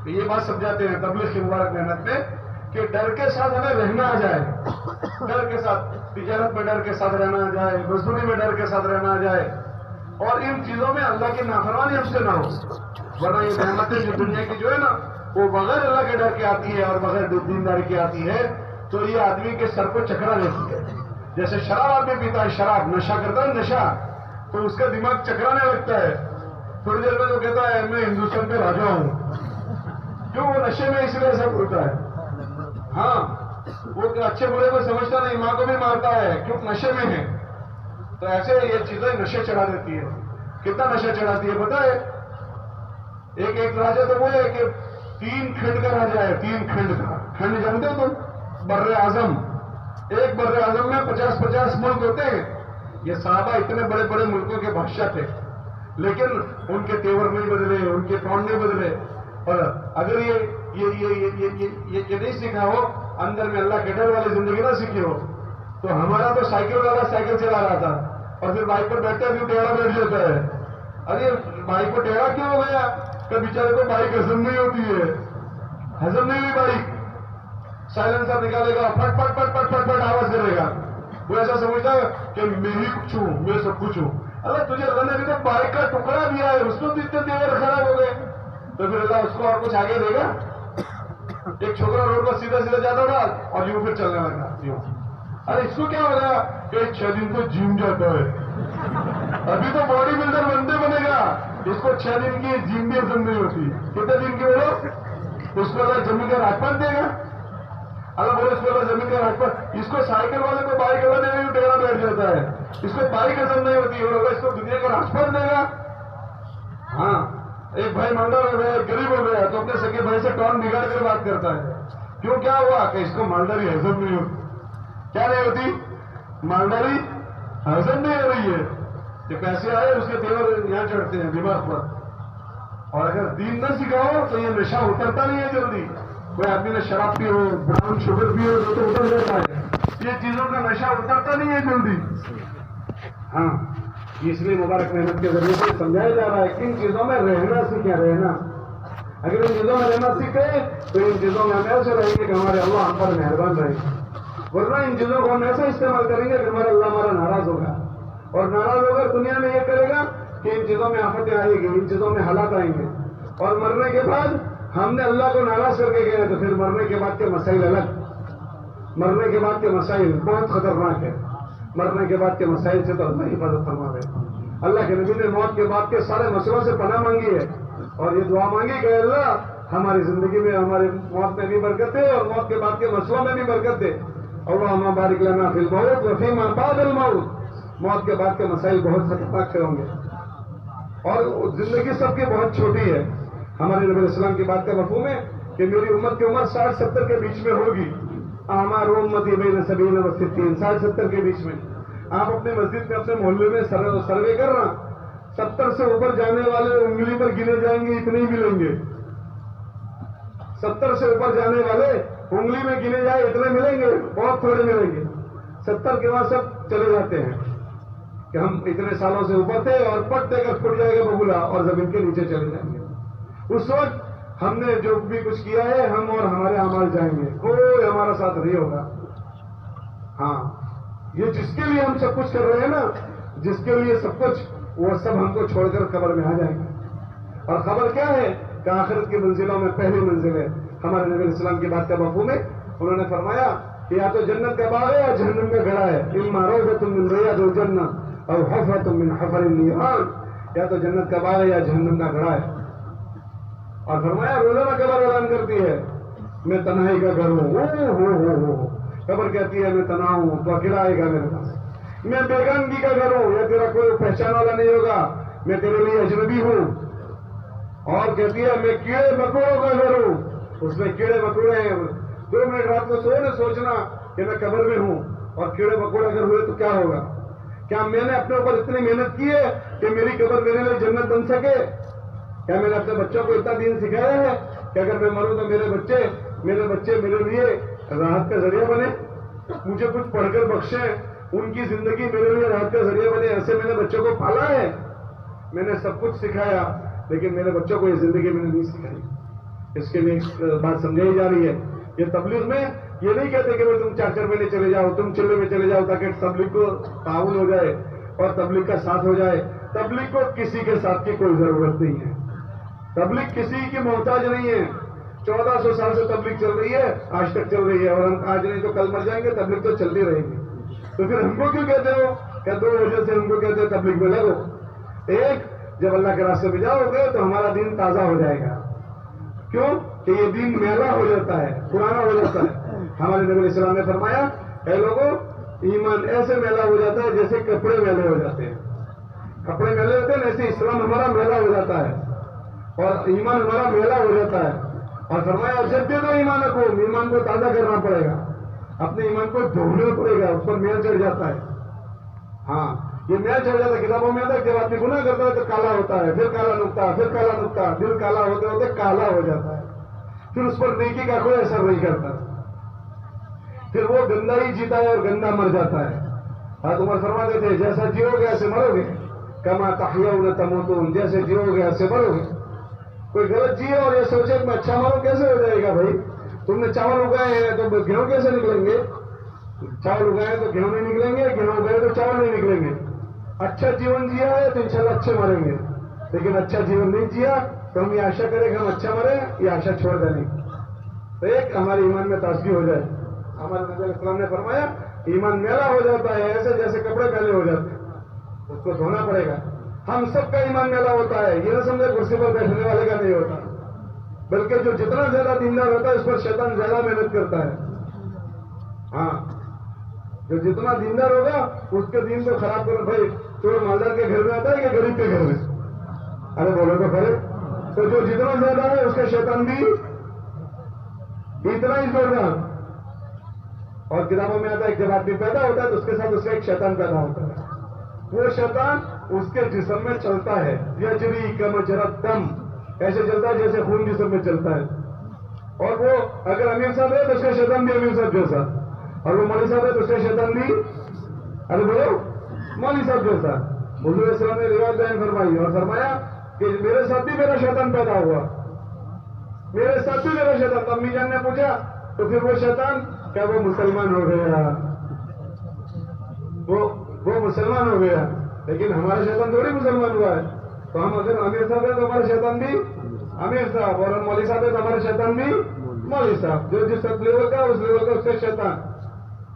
Speaker 3: تو یہ بات سمجھاتے ہیں تبلیغ کی مبارک محنت میں کہ ڈر کے ساتھ ہمیں رہنا آ جائے. ڈر کے ساتھ تجارت میں ڈر کے ساتھ رہنا آ جائے, مزدوری میں ڈر کے ساتھ رہنا آ جائے, اور ان چیزوں میں اللہ کی نافرمانی ہم سے نہ ہو. ورنہ یہ نعمتیں جو دنیا کی جو ہے نا وہ بغیر اللہ کے ڈر کے آتی ہے اور بغیر دینداری کی آتی ہے, تو یہ آدمی کے سر کو چکرا دیتی ہے. جیسے شراب آدمی پیتا ہے, شراب نشہ کرتا ہے نشہ, تو اس کا دماغ چکرانے لگتا ہے. تھوڑی دیر میں تو کہتا ہے میں ہندوستان پہ راجا ہوں. کیوں؟ وہ نشے میں اس لیے سب ہوتا ہے. ہاں, وہ اچھے برے کو سمجھتا نہیں, ماں کو بھی مارتا ہے, کیوں؟ نشے میں ہے. تو ایسے یہ چیزیں نشے چڑھا دیتی ہے. کتنا نشہ چڑھاتی ہے پتا ہے؟ ایک راجا تو وہ ہے کہ 3 کھنڈ کا راجا ہے. 3 کھنڈ کا. کھنڈ جانتے ہو تم؟ بر اعظم. ایک بر اعظم میں 50-50 ملک ہوتے ہیں. یہ صحابہ اتنے بڑے بڑے ملکوں کے بادشاہ تھے, لیکن ان کے تیور نہیں بدلے, ان کے پاؤنڈ نہیں بدلے. اور اگر یہ نہیں سیکھا ہو, اندر میں اللہ کے ڈر والی زندگی نہ سیکھی ہو, تو ہمارا تو سائیکل والا سائیکل چلا رہا تھا اور پھر بائک پر بیٹھتا بھی ٹیڑھا بیٹھ جاتا ہے. ارے بائک کو ٹیڑھا کیوں ہو گیا؟ کہ بیچارے کو بائک ہزم نہیں ہوتی ہے. ہزم نہیں ہوئی بائک, سائلنسر نکالے گا, پھٹ پھٹ پھٹ پھٹ پھٹ پھٹ آواز کرے گا. وہ ایسا سمجھتا ہے کہ میں ہی کچھ ہوں, میں سب کچھ ہوں. اللہ تجھے اللہ نے ابھی تو بائک کا ٹکڑا دیا ہے, اس کو تو اتنے تیور خراب ہو گئے, تو پھر اللہ اس کو اور کچھ آگے دے گا؟ ایک چھوکرا روڈ پر سیدھا سیدھا جاتا تھا اور یوں پھر چلنے لگا یوں. ارے اس کو کیا ہو گیا کہ 6 دن تو جم جاتا ہے, ابھی تو باڈی بلڈر بنتے بنے گا, اس کو 6 دن کی جم بھی ہزم نہیں ہوتی. کتنے دن کی بولو؟ اس کو اللہ زمین کا راجپت دے گا. اللہ بولے اس کو اللہ زمین کا راجپت. اس کو سائیکل والے کو بائک اللہ دے گا, ٹیڑھا بیٹھ جاتا ہے. اس کو بائک ہزم نہیں ہوتی, اور اس کو دنیا کا راجپت دے گا. ہاں, ایک بھائی مالدار ہو گیا, غریب ہو گیا, تو اپنے سگے بھائی سے ٹون بگاڑ کر بات کرتا ہے. کیوں, کیا ہوا؟ کہ اس کو مالداری ہزم نہیں ہوتی. کیا نہیں ہوتی؟ مالداری ہزم نہیں ہو رہی ہے. کہ پیسے آئے اس کے تیور یہاں چڑھتے ہیں دماغ پر. اور اگر دین نہ سکھاؤ تو یہ نشہ اترتا نہیں ہے جلدی. کوئی آدمی نے شراب پی ہو, براؤن شوگر پی ہو تو اتر جاتا ہے. یہ چیزوں کا نشہ اترتا نہیں ہے جلدی. ہاں, اس لیے مبارک محنت کے ذریعے سے سمجھایا جا رہا ہے کہ ان چیزوں میں رہنا سیکھیں. رہنا, اگر ان چیزوں میں رہنا سیکھیں تو ان چیزوں میں ہم ایسے رہیں گے کہ ہمارے اللہ ہم پر مہربان رہے گا. ورنہ ان چیزوں کو ہم ایسا استعمال کریں گے کہ ہمارا اللہ ہمارا ناراض ہوگا, اور ناراض ہو کر دنیا میں یہ کرے گا کہ ان چیزوں میں آفتیں آئیں گی, ان چیزوں میں حالات آئیں گے, اور مرنے کے بعد ہم نے اللہ کو ناراض کر کے گئے تو پھر مرنے کے بعد کے مسائل الگ. مرنے کے بعد کے مسائل بہت خطرناک ہے. مرنے کے بعد کے مسائل سے تو اللہ حفاظت فرما رہے. اللہ کے نبی نے موت کے بعد کے سارے مسئلوں سے پناہ مانگی ہے, اور یہ دعا مانگی کہ اللہ ہماری زندگی میں, ہماری موت میں بھی برکت دے, اور موت کے بعد کے مسئلوں میں بھی برکت دے. اللہم بارک لنا فی الموت وفیما بعد الموت. موت کے بعد کے مسائل بہت خطرناک ہوں گے, اور زندگی سب کی بہت چھوٹی ہے. ہمارے نبی علیہ السلام کی بات کا مفہوم ہے کہ میری امت کی عمر 60-70 کے بیچ میں ہوگی. اعمار امتی بین 70 و 60, 60-70 کے بیچ میں. آپ اپنے مسجد میں, اپنے محلے میں سروے کر رہا, 70 سے اوپر جانے والے انگلی پر گنے جائیں گے, اتنے ہی ملیں گے. 70 سے اوپر جانے والے انگلی میں گنے جائے اتنے ملیں گے, بہت تھوڑے ملیں گے. 70 کے بعد سب چلے جاتے ہیں کہ ہم اتنے سالوں سے اوپر تھے, اور پٹ دے کر پھٹ جائے گا ببولا اور زمین کے نیچے چلے جائیں گے. اس وقت ہم نے جو بھی کچھ کیا ہے, ہم اور ہمارے اعمال جائیں گے, کوئی ہمارا ساتھ نہیں ہوگا. ہاں, یہ جس کے لیے ہم سب کچھ کر رہے ہیں نا, جس کے لیے سب کچھ, وہ سب ہم کو چھوڑ کر قبر میں آ جائیں گے. اور خبر کیا ہے کہ آخرت کی منزلوں میں پہلی منزل ہے. ہمارے نبی علیہ السلام کی بات کا مفہوم ہے, انہوں نے فرمایا کہ یا تو جنت کا باغ ہے یا جہنم کا گڑھا ہے. اما روضۃ من ریاض الجنہ او حفرۃ من حفر النیران. یا تو جنت کا باغ ہے یا جہنم کا گڑھا ہے. اور فرمایا روزانہ قبر اعلان کرتی ہے میں تنہائی کا گھر ہوں. قبر کہتی ہے میں تنہا ہوں, تو اکیلا آئے گا میرے پاس. میں بیگانگی کا گھر ہوں, یا تیرا کوئی پہچان والا نہیں ہوگا, میں تیرے لیے اجنبی ہوں. اور کہتی ہے میں کیڑے مکوڑوں کا گھر ہوں، اس میں کیڑے مکوڑے ہیں. 2 منٹ رات کو سوچنا کہ میں قبر میں ہوں اور کیڑے مکوڑے اگر ہوئے تو کیا ہوگا؟ کیا میں نے اپنے اوپر اتنی محنت کی ہے کہ میری قبر میرے لیے جنت بن سکے؟ کیا میں نے اپنے بچوں کو اتنا دین سکھایا ہے کہ اگر میں مروں تو میرے بچے میرے لیے راحت کا ذریعہ بنے، مجھے کچھ پڑھ کر بخشیں، ان کی زندگی میرے لیے راحت کا ذریعہ بنے؟ ایسے میں نے بچوں کو پالا ہے. میں نے سب کچھ سکھایا لیکن میرے بچوں کو یہ زندگی میں نے نہیں سکھائی. اس کے لیے ایک بات سمجھائی جا رہی ہے. یہ تبلیغ میں یہ نہیں کہتے کہ تم 4 مہینے چلے جاؤ، تم چلے میں چلے جاؤ تاکہ تبلیغ کو تعاون ہو جائے اور تبلیغ کا ساتھ ہو جائے. تبلیغ کو کسی کے ساتھ کی کوئی ضرورت نہیں ہے. تبلیغ کسی کی محتاج نہیں ہے. 1400 سال سے تبلیغ چل رہی ہے، آج تک چل رہی ہے، اور ہم آج نہیں تو کل مر جائیں گے، تبلیغ تو چلتی رہے گی. تو پھر ہم کو کیوں کہتے ہو کہ 2 وجہ سے ہم کو کہتے ہیں تبلیغ میں لگو. ایک، جب اللہ کے راستے میں جاؤ گے تو ہمارا دین تازہ ہو جائے گا. کیوں کہ یہ دین میلا ہو جاتا ہے، پرانا ہو جاتا ہے. ہمارے نبی علیہ السلام نے فرمایا اے لوگوں، ایمان ایسے میلا ہو جاتا ہے جیسے کپڑے میلے ہو جاتے ہیں. کپڑے میلے ہوتے ہیں ایسے اسلام ہمارا میلا ہو جاتا ہے اور ایمان ہمارا میلا ہو جاتا ہے. اور فرمایا جب دے دو ایمان کو تازہ کرنا پڑے گا، اپنے ایمان کو دھونا پڑے گا، اس پر میل چڑھ جاتا ہے. ہاں، یہ میل چڑھ جاتا ہے. کتابوں میں آتا ہے جب آدمی گناہ کرتا ہے تو کالا ہوتا ہے، پھر کالا نکتا، پھر کالا نکتا، دل کالا ہوتے ہوتے کالا ہو جاتا ہے. پھر اس پر نیکی کا کوئی اثر نہیں کرتا، پھر وہ گندا ہی جیتا ہے اور گندا مر جاتا ہے. حضرت عمر فرماتے تھے جیسا جیو گے ایسے مرو گے، کما تحیون تموتون، جیسے جیو گے ایسے مرو گے. کوئی غلط جیے اور یہ سوچے کہ میں اچھا مروں، کیسے ہو جائے گا بھائی؟ تم نے چاول اگائے ہیں تو گیہوں کیسے نکلیں گے؟ چاول اگائے تو گیہوں نہیں نکلیں گے، گیہوں اگائے تو چاول نہیں نکلیں گے. اچھا جیون جیا ہے تو انشاءاللہ اچھے مریں گے، لیکن اچھا جیون نہیں جیا تو ہم یہ آشا کریں کہ ہم اچھا مریں، یہ آشا چھوڑ دیں. تو ایک ہمارے ایمان میں تازگی ہو جائے. ہمارے نبی علیہ السلام نے فرمایا ایمان میلا ہو جاتا ہے ایسے جیسے کپڑے پہلے ہو جاتے ہیں، اس کو دھونا پڑے گا. ہم سب کا ایمان میلا ہوتا ہے. یہ نہ سمجھے کرسی پر بیٹھنے والے کا نہیں ہوتا، بلکہ جو جتنا زیادہ دیندار ہوتا ہے اس پر شیطان زیادہ محنت کرتا ہے. ہاں، جو جتنا دیندار ہوگا اس کے دین کو خراب کرو. بھائی چور مالدار کے گھر میں آتا ہے کہ غریب کے گھر میں؟ ارے بولو تو پھر. تو جو جتنا زیادہ ہے اس کا شیطان بھی اتنا ہی زوردار. اور کتابوں میں آتا ہے جب آدمی پیدا ہوتا ہے تو اس کے ساتھ اس کا ایک شیطان پیدا ہوتا ہے. وہ شیطان اس کے جسم میں چلتا ہے، یجری کمجرت دم، ایسے چلتا ہے جیسے خون جسم میں چلتا ہے. اور وہ اگر امیر صاحب ہے تو اس کا شیطان بھی امیر صاحب جیسا، اور وہ مولوی صاحب ہے تو اس کا شیطان بھی ارے بولو مولوی صاحب جیسا. حضور علیہ السلام نے روایت بیان فرمائی اور فرمایا کہ میرے ساتھ بھی میرا شیطان پیدا ہوا، میرے ساتھ بھی میرا شیطان. امی جان نے پوچھا تو پھر وہ شیطان کیا وہ مسلمان ہو گیا؟ وہ مسلمان ہو گیا، لیکن ہمارا شیطان تھوڑی مسلمان ہوا ہے. تو ہم اگر امیر صاحب ہے تو ہمارا شیطان بھی امیر صاحب، اور ہم مولوی صاحب ہے تو ہمارا شیطان بھی مولوی صاحب. جو جس لیول کا اس لیول کا اس کا شیطان.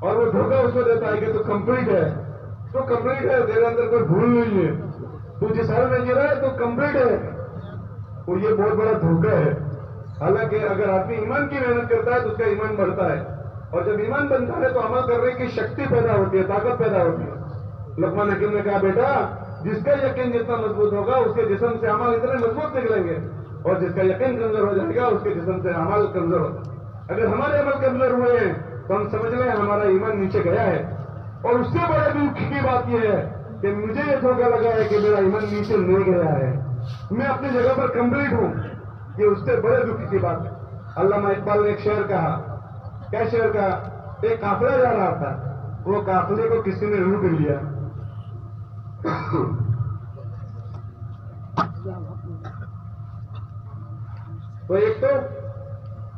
Speaker 3: اور وہ دھوکہ اس کو دیتا ہے کہ تو کمپلیٹ ہے، تو کمپلیٹ ہے، تیرے اندر کوئی بھول نہیں ہے، تو جس حال میں جی رہا ہے تو کمپلیٹ ہے. وہ یہ بہت بڑا دھوکہ ہے. حالانکہ اگر آدمی ایمان کی محنت کرتا ہے تو اس کا ایمان بڑھتا ہے، اور جب ایمان بنتا ہے تو عمل کرنے کی شکتی پیدا ہوتی ہے، طاقت پیدا ہوتی ہے. لقمان حکیم نے کہا بیٹا جس کا یقین جتنا مضبوط ہوگا اس کے جسم سے عمل اتنے مضبوط نکلیں گے، اور جس کا یقین کمزور ہو جائے گا اس کے جسم سے عمل کمزور ہوتا ہے. اگر ہمارے عمل کمزور ہوئے ہیں تو ہم سمجھ لیں ہمارا ایمان نیچے گیا ہے. اور اس سے بڑے دکھ کی بات یہ ہے کہ مجھے یہ دھوکہ لگا ہے کہ میرا ایمان نیچے نہیں گیا ہے، میں اپنی جگہ پر کمپلیٹ ہوں. یہ اس سے بڑے دکھ کی بات ہے. علامہ اقبال نے ایک شعر کہا. کیا شعر کہا؟ ایک قافلہ جا رہا تھا، وہ قافلے کو کسی نے لوٹ لیا. تو ایک تو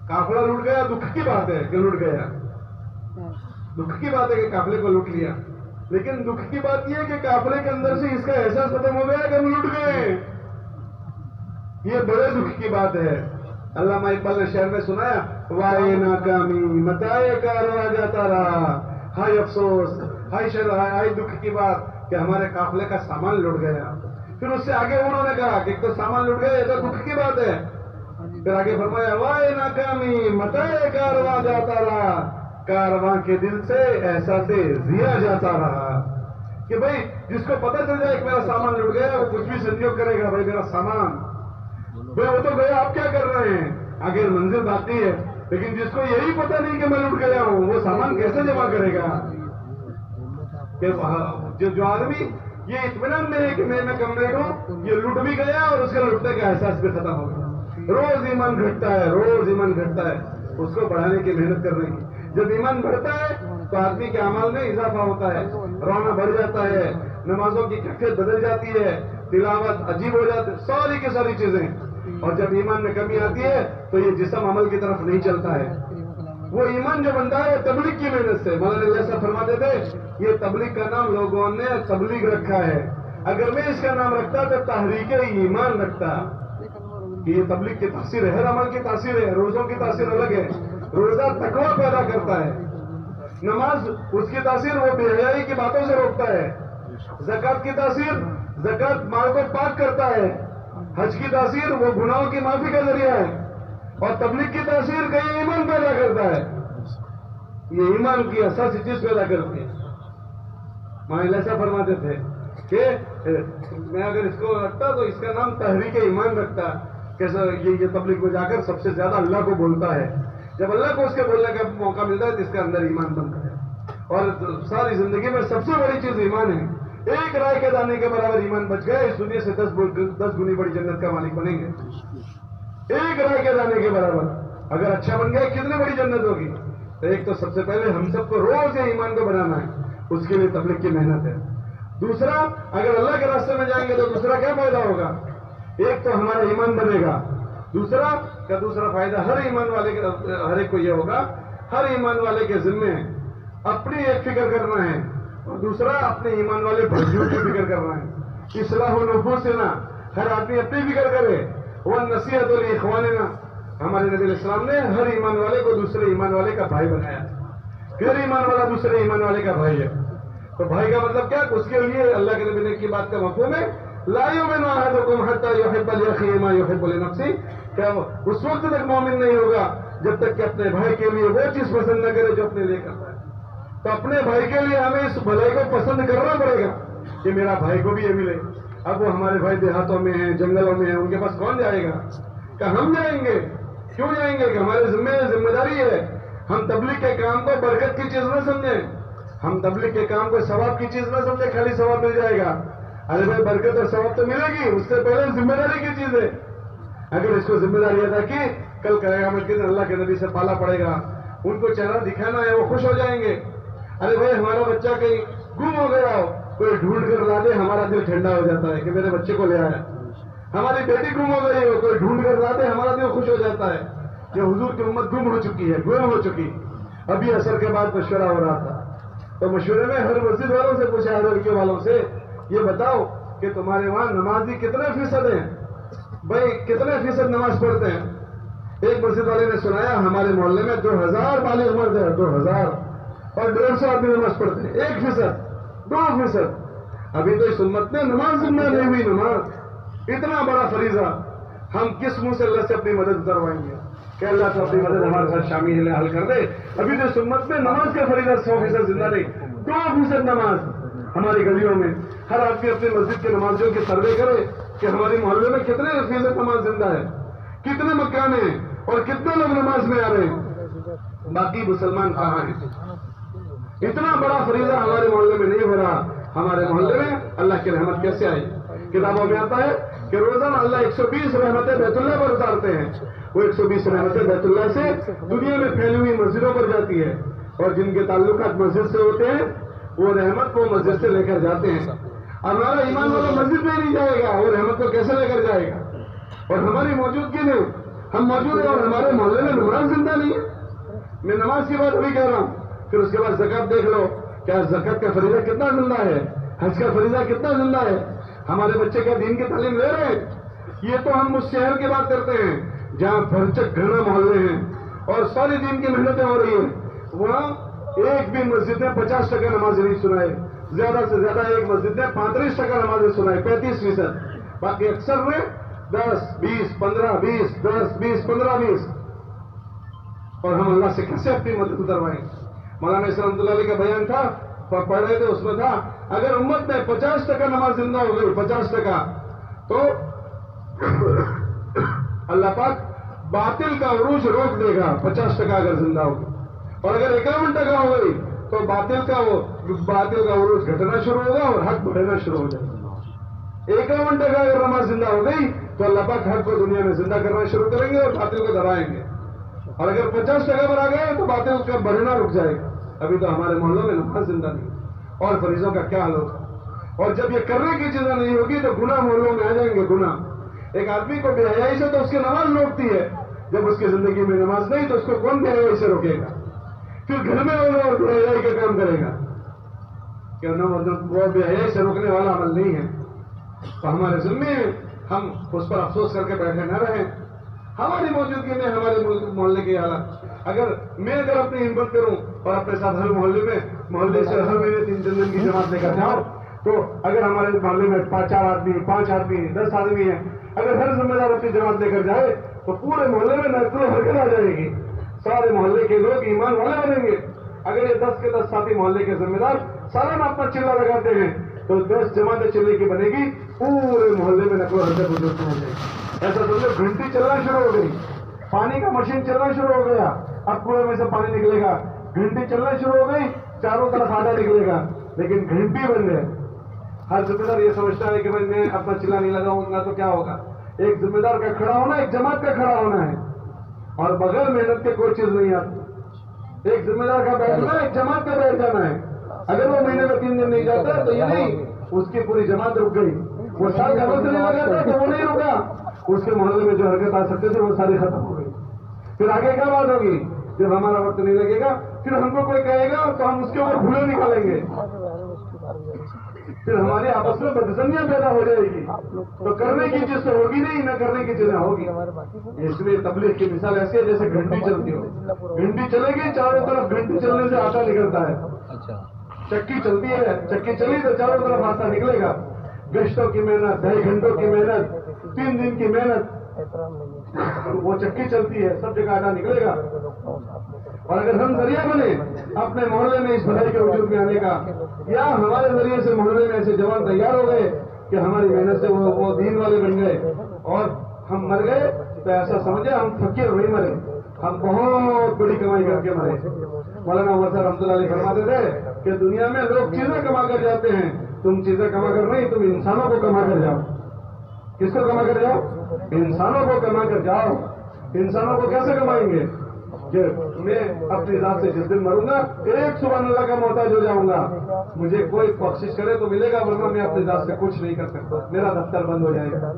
Speaker 3: قافلہ لوٹ گیا، دکھ کی بات ہے کہ لوٹ گیا، دکھ کی بات ہے کہ قافلے کو لوٹ لیا. لیکن دکھ کی بات یہ ہے کہ قافلے کے اندر سے اس کا احساس ختم ہو گیا کہ ہم لوٹ گئے. یہ بڑے دکھ کی بات ہے. علامہ اقبال نے شعر میں سنایا وائے ناکامی متائے کارواں جاتا رہا، ہائے افسوس، ہائے دکھ کی بات کہ ہمارے قافلے کا سامان لوٹ گیا. پھر اس سے آگے انہوں نے کہا کہ ایک تو سامان لوٹ گیا، یہ تو دکھ کی بات ہے. پھر آگے فرمایا وائے ناکامی متائے کارواں جاتا رہا، کارواں کے دل سے احساس ضیا جاتا رہا. کہ بھائی جس کو پتہ چل جائے کہ میرا سامان لوٹ گیا وہ کچھ بھی سنجوگ کرے گا، بھائی میرا سامان. بھائی وہ تو گیا، آپ کیا کر رہے ہیں؟ آگے منزل باقی ہے، لیکن جس کو یہی پتہ نہیں کہ میں لٹ گیا ہوں، وہ سامان کیسے جمع کرے گا؟ کہ جو آدمی یہ اطمینان نہیں ہے کہ میں کمرے کو یہ لٹ بھی گیا اور اس کا لٹنے کا احساس بھی ختم ہو گیا، روز ایمان گھٹتا ہے، روز ایمان گھٹتا ہے، اس کو بڑھانے کی محنت کرنے کی۔ جب ایمان بڑھتا ہے تو آدمی کے اعمال میں اضافہ ہوتا ہے، رونا بڑھ جاتا ہے، نمازوں کی کیفیت بدل جاتی ہے، تلاوت عجیب ہو جاتی ہے، ساری کی ساری چیزیں۔ اور جب ایمان میں کمی آتی ہے تو یہ جسم عمل کی طرف نہیں چلتا ہے۔ وہ ایمان جو بنتا ہے تبلیغ کی محنت سے۔ مولانا جیسا فرماتے تھے یہ تبلیغ کا نام لوگوں نے تبلیغ رکھا ہے، اگر میں اس کا نام رکھتا تو تحریک ایمان رکھتا۔ یہ تبلیغ کی تاثیر ہے، ہر عمل کی تاثیر ہے، روزوں کی تاثیر الگ ہے۔ روزہ تقویٰ پیدا کرتا ہے، نماز اس کی تاثیر وہ بے حیائی کی باتوں سے روکتا ہے، زکوٰۃ کی تاثیر زکوٰۃ مال کو پاک کرتا ہے، حج کی تاثیر وہ گناہوں کی معافی کا ذریعہ ہے، اور تبلیغ کی تاثیر کہیں ایمان پیدا کرتا ہے۔ یہ ایمان کی اساسی چیز پیدا کرتی ہے۔ ماں ایسا فرماتے تھے کہ میں اگر اس کو رکھتا تو اس کا نام تحریک ایمان رکھتا، کہ یہ تبلیغ میں جا کر سب سے زیادہ اللہ کو بولتا ہے۔ جب اللہ کو اس کے بولنے کا موقع ملتا ہے تو اس کے اندر ایمان بنتا ہے۔ اور ساری زندگی میں سب سے بڑی چیز ایمان ہے۔ ایک رائے کے دانے کے برابر ایمان بچ گئے، اس دنیا سے 10 گنی بڑی جنت کا مالک بنیں گے۔ ایک رائے کے دانے کے برابر اگر اچھا بن گیا کتنی بڑی جنت ہوگی؟ تو ایک تو سب سے پہلے ہم سب کو روز یہ ایمان کو بنانا ہے، اس کے لیے تبلیغ کی محنت ہے۔ دوسرا، اگر اللہ کے راستے میں جائیں گے تو دوسرا کیا فائدہ ہوگا؟ ایک تو ہمارا ایمان بنے گا، دوسرا فائدہ ہر ایمان والے کے، ہر ایک کو یہ ہوگا، ہر ایمان والے کے ذمے اپنی ایک فکر کرنا ہے، اور دوسرا اپنے ایمان والے بھائیوں کی فکر کرنا ہے۔ اصلاح نفوسنا، ہر آدمی اپنی فکر کرے، وہ نصیحت لاخواننا۔ ہمارے نبی علیہ السلام نے ہر ایمان والے کو دوسرے ایمان والے کا بھائی بنایا، ہر ایمان والا دوسرے ایمان والے کا بھائی ہے۔ تو بھائی کا مطلب کیا؟ اس کے لیے اللہ کے نبی نے کی بات کا مفہوم ہے لا یؤمن احدکم حتی یحب لاخیہ ما یحب لنفسہ، کیا اس وقت تک مومن نہیں ہوگا جب تک کہ اپنے بھائی کے لیے وہ چیز پسند نہ کرے جو اپنے لیے کرتا ہے۔ تو اپنے بھائی کے لیے ہمیں اس بھلائی کو پسند کرنا پڑے گا کہ میرا بھائی کو بھی یہ ملے۔ اب وہ ہمارے بھائی دیہاتوں میں ہیں، جنگلوں میں ہیں، ان کے پاس کون جائے گا؟ کہ ہم جائیں گے۔ کیوں جائیں گے؟ کہ ہمارے ذمہ داری ہے۔ ہم تبلیغ کے کام کو برکت کی چیز نہ سمجھیں، ہم تبلیغ کے کام کو ثواب کی چیز نہ سمجھیں خالی ثواب مل جائے گا۔ ارے بھائی برکت اور ثواب تو ملے گی، اس سے پہلے ذمہ داری کی چیز ہے۔ اگر اس کو ذمہ داری ادا کی، کل قیامت کے دن اللہ کے نبی سے پالا پڑے گا، ان کو چہرہ دکھانا ہے، وہ خوش ہو جائیں گے۔ ارے بھائی ہمارا بچہ کہیں گم ہو گیا ہو، کوئی ڈھونڈ کر لا دے، ہمارا دل ٹھنڈا ہو جاتا ہے کہ میرے بچے کو لے آیا۔ ہماری بیٹی گم ہو گئی ہو، کوئی ڈھونڈ کر لا دے، ہمارا دل خوش ہو جاتا ہے کہ حضور کی امت گم ہو چکی ہے، گم ہو چکی۔ ابھی عصر کے بعد مشورہ ہو رہا تھا، تو مشورے میں ہر مسجد والوں سے پوچھا، ہر لڑکیوں والوں سے، یہ بتاؤ کہ تمہارے وہاں نمازی کتنے فیصد ہیں؟ بھائی کتنے فیصد نماز پڑھتے ہیں؟ ایک مسجد والے نے سنایا ہمارے محلے میں 2000 بالغ مرد ہے، 2000 اور 150 آدمی نماز پڑھتے ہیں، 1%، 2%۔ ابھی تو اس امت میں نماز زندہ نہیں ہوئی۔ نماز اتنا بڑا فریضہ، ہم کس منہ سے اللہ سے اپنی مدد کروائیں گے کہ اللہ تو اپنی مدد ہمارے ساتھ شامل حل کر دے؟ ابھی تو اس امت میں نماز کا فریضہ 100% زندہ نہیں، 2% نماز ہماری گلیوں میں۔ ہر آدمی اپنی مسجد کے نمازیوں کی سروے کرے کہ ہمارے محلے میں کتنے فیصد نماز زندہ ہے، کتنے مکان ہیں اور کتنے لوگ نماز میں آ رہے ہیں، باقی مسلمان کہاں ہیں؟ اتنا بڑا فریضہ ہمارے محلے میں نہیں ہو رہا۔ ہمارے محلے میں اللہ کی رحمت کیسے آئی؟ کتابوں میں آتا ہے کہ روزانہ اللہ 120 رحمتیں بیت اللہ پر اتارتے ہیں۔ وہ 120 رحمتیں بیت اللہ سے دنیا میں پھیلی ہوئی مسجدوں پر جاتی ہے، اور جن کے تعلقات مسجد سے ہوتے ہیں وہ رحمت کو مسجد سے لے کر جاتے ہیں۔ ہمارا ایمان والا مسجد میں نہیں جائے گا، وہ رحمت کو کیسے لے کر جائے گا؟ اور ہماری موجودگی میں ہم موجود ہیں اور ہمارے محلے میں نماز زندہ نہیں ہے۔ میں نماز کی بات ابھی کہہ رہا ہوں، پھر اس کے بعد زکوٰۃ دیکھ لو، کیا زکوٰۃ کا فریضہ کتنا زندہ ہے؟ حج کا فریضہ کتنا زندہ ہے؟ ہمارے بچے کیا دین کی تعلیم لے رہے ہیں؟ یہ تو ہم اس شہر کی بات کرتے ہیں جہاں بھرچک گھنا محلے ہیں اور ساری دین کی محنتیں ہو رہی ہیں، وہاں ایک بھی مسجد نے 50% نماز نہیں سنائے، زیادہ سے زیادہ ایک مسجد نے 35% نمازیں سنائے، 35%۔ باقی اکثر میں 10 20 15 20 10 20 15 20۔ اور ہم اللہ سے کیسے اپنی مدد اتروائیں؟ مولانا رحمۃ اللہ علیہ کا بیان تھا، پڑھ رہے تھے، اس میں تھا اگر امت میں 50% نماز زندہ ہو گئی، 50%، تو اللہ پاک باطل کا عروج روک دے گا 50% اگر زندہ ہوگی، اور اگر 51% ہو گئی تو باطل کا عروج گھٹنا شروع ہوگا اور حق بڑھنا شروع ہو جائے گا۔ 51% اگر نماز زندہ ہو گئی تو اللہ پاک حق کو دنیا میں زندہ کرنا شروع کریں گے اور باطل کو دبائیں گے، اور اگر 50% پر آ گئے تو باطل کا بڑھنا رک جائے گا۔ ابھی تو ہمارے محلوں میں نماز زندہ نہیں، اور فریضوں کا کیا حال ہوگا؟ اور جب یہ کرنے کی چیزیں نہیں ہوگی تو گناہ محلوں میں آ جائیں گے گناہ۔ ایک آدمی کو بے حیائی سے تو اس کی نماز روکتی ہے، جب اس کی زندگی میں نماز نہیں تو اس کو کون بے حیائی سے روکے گا؟ پھر گھر میں اور بے حیائی کا کام کرے گا کہ وہ بے حیائی سے روکنے والا عمل نہیں ہے۔ تو ہمارے ذمے ہم اس پر افسوس کر کے بیٹھے نہ رہیں۔ ہماری موجودگی میں ہمارے محلے کی حالت، اگر میں اپنی ہمت کروں اور اپنے ساتھ ہر محلے سے ہر مہینے 3 دن کی جماعت لے کر جاؤں، تو اگر ہمارے محلے میں 4 آدمی 5 آدمی 10 آدمی ہیں، اگر ہر ذمہ دار اپنی جماعت لے کر جائے تو پورے محلے میں نقل و حرکت آ جائے گی، سارے محلے کے لوگ ایمان والے بنیں گے۔ اگر یہ 10 کے 10 ساتھی محلے کے ذمہ دار سارے میں اپنا چلہ لگاتے ہیں تو 10 جماعتیں چلے کی بنے گی، پورے محلے میں نقل و حرکت ہو جائے گی۔ ایسا سمجھو گھنٹی چلنا شروع ہو گئی، پانی کا مشین چلنا شروع ہو گیا، اب کنویں میں سے پانی نکلے گا، گھنٹی چلنا شروع ہو گئی، چاروں طرف آٹا نکلے گا، لیکن گھنٹی بن گئے۔ ہر ذمہ دار یہ سمجھتا ہے کہ بھائی میں اپنا چلہ نہیں لگاؤں گا تو کیا ہوگا؟ ایک ذمہ دار کا کھڑا ہونا ایک جماعت کا کھڑا ہونا ہے، اور بغیر محنت کے کوئی چیز نہیں آتی۔ ایک ذمہ دار کا بیٹھنا ایک جماعت کا بیٹھ جانا ہے، اگر وہ مہینے میں 3 دن نہیں جاتا تو یہ نہیں اس کی پوری جماعت رک گئی، وہ سال گھروں سے نہیں لگاتا تو وہ نہیں رکا، اس کے محلے میں جو حرکت آ سکتے تھے وہ ساری ختم ہو گئی۔ پھر آگے کیا بات ہوگی؟ جب ہمارا وقت نہیں لگے گا پھر ہم کو کوئی کہے گا تو ہم اس کے اوپر بھولے نکالیں گے، پھر ہمارے آپس میں بدسمیاں پیدا ہو جائے گی، تو کرنے کی چیز تو ہوگی نہیں، نہ کرنے کی چیزیں ہوگی۔ اس لیے تبلیغ کی مثال ایسی ہے جیسے گھنٹی چلتی ہو، گھنٹی چلے گی چاروں طرف، گھنٹی چلنے سے آٹا نکلتا ہے، چکی چلتی ہے، چکی چلی تو چاروں طرف آٹا نکلے گا۔ گشتوں کی محنت، 2.5 گھنٹوں کی محنت، 3 دن کی محنت، وہ چکی چلتی ہے، سب جگہ آٹا نکلے گا۔ اور اگر ہم ذریعہ بنے اپنے محلے میں اس بھلائی کے وجود میں آنے کا، یا ہمارے ذریعے سے محلے میں ایسے جوان تیار ہو گئے کہ ہماری محنت سے وہ دین والے بن گئے اور ہم مر گئے، تو ایسا سمجھے ہم فقیر نہیں مرے، ہم بہت بڑی کمائی کر کے مرے۔ مولانا عمر صاحب رحمۃ اللہ علیہ فرماتے تھے کہ دنیا میں لوگ چیزیں کما کر جاتے ہیں، تم چیزیں کما کر نہیں، تم انسانوں کو کما کر جاؤ۔ کس کو کما کر جاؤ؟ انسانوں کو کما کر جاؤ۔ انسانوں کو کیسے کمائیں گے؟ کہ میں اپنی ذات سے جس دن مروں گا ایک سبحان اللہ کا محتاج ہو جاؤں گا، مجھے کوئی بخشش کرے تو ملے گا، ورنہ میں اپنی ذات سے کچھ نہیں کر سکتا، میرا دفتر بند ہو جائے گا۔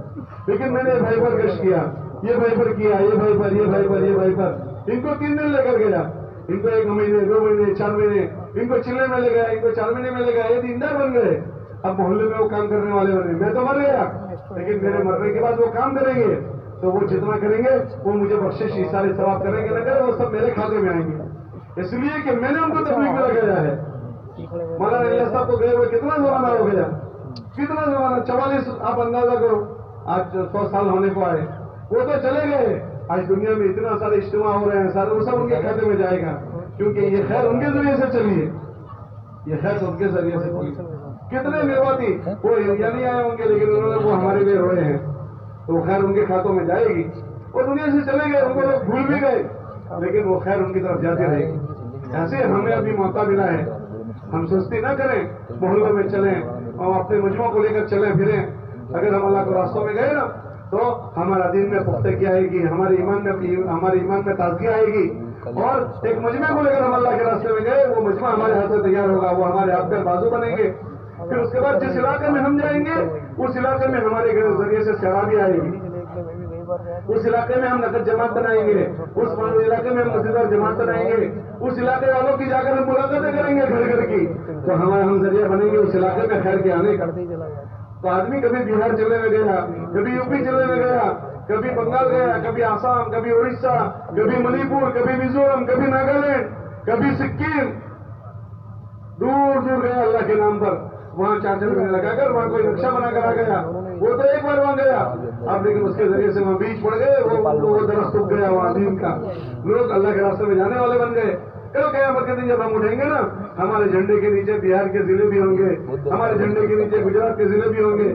Speaker 3: لیکن میں نے بھائی پر گشت کیا، یہ بھائی پر کیا، یہ بھائی پر، یہ بھائی پر، یہ بھائی پر، ان کو 3 دن لے کر گیا، ان کو 1 مہینے 2 مہینے 4 مہینے، ان کو چلنے میں لے گیا، ان کو 4 مہینے میں لے گیا، یہ دیندار بن گئے۔ اب محلے میں وہ کام کرنے والے بنے، میں تو مر گیا، لیکن میرے مرنے کے بعد وہ کام کریں گے تو وہ جتنا کریں گے وہ مجھے بخشش سارے ثواب کریں گے، نہ کریں وہ سب میرے کھاتے میں آئیں گے، اس لیے کہ میں نے ان کو تبلیغ میں لگایا ہے۔ مولانا الیاس صاحب کو گئے ہوئے کتنا زمانہ ہو گیا، کتنا زمانہ، 44، آپ اندازہ کرو، آج 100 سال ہونے کو آئے، وہ تو چلے گئے۔ آج دنیا میں اتنا سارے اجتماع ہو رہے ہیں، سارے وہ سب ان کے کھاتے میں جائے گا، کیونکہ یہ خیر ان کے ذریعے سے چلی ہے، یہ خیر ان کے ذریعے سے چلی۔ کتنے میواتی وہ انڈیا نہیں آئے ہوں گے، لیکن انہوں نے وہ ہمارے لیے روئے ہیں، تو وہ خیر ان کے کھاتوں میں جائے گی۔ وہ دنیا سے چلے گئے، ان کو لوگ بھول بھی گئے، لیکن وہ خیر ان کی طرف جاتی رہے گی۔ ایسے ہمیں ابھی موقع ملا ہے، ہم سستی نہ کریں، محلوں میں چلیں اور اپنے مجموعوں کو لے کر چلیں پھریں۔ اگر ہم اللہ کے راستوں میں گئے نا تو ہمارا دین میں پختگی آئے گی، ہمارے ایمان میں تازگی آئے گی، اور ایک مجمع کو لے کر ہم اللہ کے راستے میں گئے، وہ مجمع ہمارے ہاتھ سے تیار ہوگا، وہ ہمارے ہاتھ پہ بازو بنیں گے۔ پھر اس کے بعد جس علاقے میں ہم جائیں گے اس علاقے میں ہمارے ذریعے سے سیرابی آئے گی، اس علاقے میں ہم نقد جماعت بنائیں گے، اس علاقے میں ہم مسجد جماعت بنائیں گے، اس علاقے والوں کی جا کر ہم ملاقاتیں کریں گے گھر گھر کی، تو ہم ذریعہ بنیں گے اس علاقے میں خیر کے آنے کا۔ تو آدمی کبھی بہار چلنے میں گیا، کبھی یو پی چلنے میں گیا، کبھی بنگال گیا، کبھی آسام، کبھی اڑیسہ، کبھی منی پور، کبھی میزورم، کبھی ناگالینڈ، کبھی سکم، دور دور گیا اللہ کے نام پر، وہاں 4 مہینے لگا کر وہاں کوئی نقشہ بنا کر آ گیا، وہ تو ایک بار وہاں گیا، اب لیکن اس کے ذریعے سے وہاں بیچ پڑ گئے، وہ درخت اگ گیا وہاں دین کا، لوگ اللہ کے راستے میں جانے والے بن گئے۔ قیامت کے دن جب ہم اٹھیں گے نا، ہمارے جھنڈے کے نیچے بہار کے ضلع بھی ہوں گے، ہمارے جھنڈے کے نیچے گجرات کے ضلع بھی ہوں گے،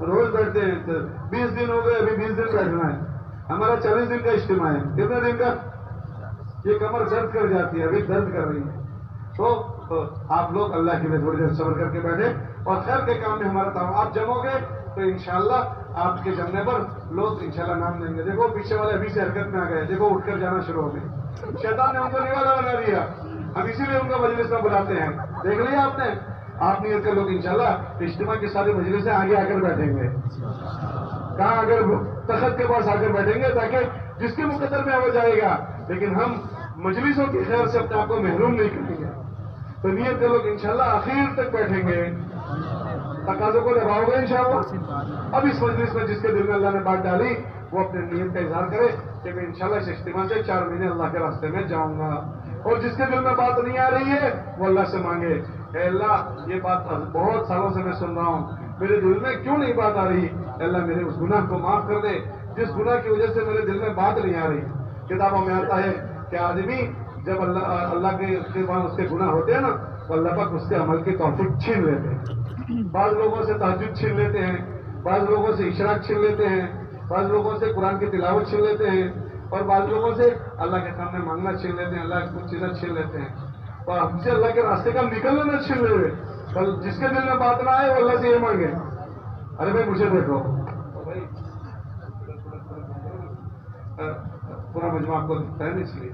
Speaker 3: روز بیٹھتے ہیں 20 دن ہو گئے ابھی 20 دن بیٹھنا ہے ہمارا 40 دن کا اجتماع ہے کتنے دن کا یہ کمر درد کر جاتی ہے ابھی درد کر رہی ہے تو آپ لوگ اللہ کے لیے تھوڑی دیر صبر کر کے بیٹھے اور خیر کے کام میں ہمارا تعاون آپ جمو گے تو انشاءاللہ آپ کے جمنے پر لوگ انشاءاللہ نام دیں گے دیکھو پیچھے والے ابھی سے حرکت میں آ گئے دیکھو اٹھ کر جانا شروع ہو گئے شیطان نے ان کو نیوالا بنا دیا ہم اسی لیے ان کو مجلس میں بلاتے ہیں دیکھ لیا آپ نے آپ نیت کے لوگ انشاءاللہ اجتماع کی ساری مجلس سے آگے آ کر بیٹھیں گے کہاں اگر تخت کے پاس آ کر بیٹھیں گے تاکہ جس کے مقدر میں ہو جائے گا لیکن ہم مجلسوں کی خیر سے اپنے آپ کو محروم نہیں کریں گے تو نیت کے لوگ انشاءاللہ آخر تک بیٹھیں گے تقاضوں کو دباؤ گے انشاءاللہ اب اس مجلس میں جس کے دل میں اللہ نے بات ڈالی وہ اپنے نیت کا اظہار کرے کہ میں انشاءاللہ اس اجتماع سے 4 مہینے اللہ کے راستے میں جاؤں گا اور جس کے دل میں بات نہیں آ رہی ہے وہ اللہ سے مانگے اے اللہ یہ بات بہت سالوں سے میں سن رہا ہوں میرے دل میں کیوں نہیں بات آ رہی اے اللہ میرے اس گناہ کو معاف کر دے جس گناہ کی وجہ سے میرے دل میں بات نہیں آ رہی کتابوں میں آتا ہے کہ آدمی جب اللہ کے بعد اس کے گناہ ہوتے ہیں نا تو اللہ پاک اس کے عمل کی توفیق چھین لیتے ہیں بعض لوگوں سے تہجد چھین لیتے ہیں بعض لوگوں سے اشراق چھین لیتے ہیں بعض لوگوں سے قرآن کی تلاوت چھین لیتے ہیں اور بعض لوگوں سے اللہ کے سامنے مانگنا چھین لیتے ہیں اللہ کچھ چیزیں چھین لیتے ہیں اور ہم سے اللہ کے راستے کا نکلنا نہ چھین لے کل جس کے دل میں بات نہ آئے وہ اللہ سے یہ مانگے ارے بھائی مجھے دیکھو بھائی پورا مجموعہ آپ کو دکھتا ہے نا اس لیے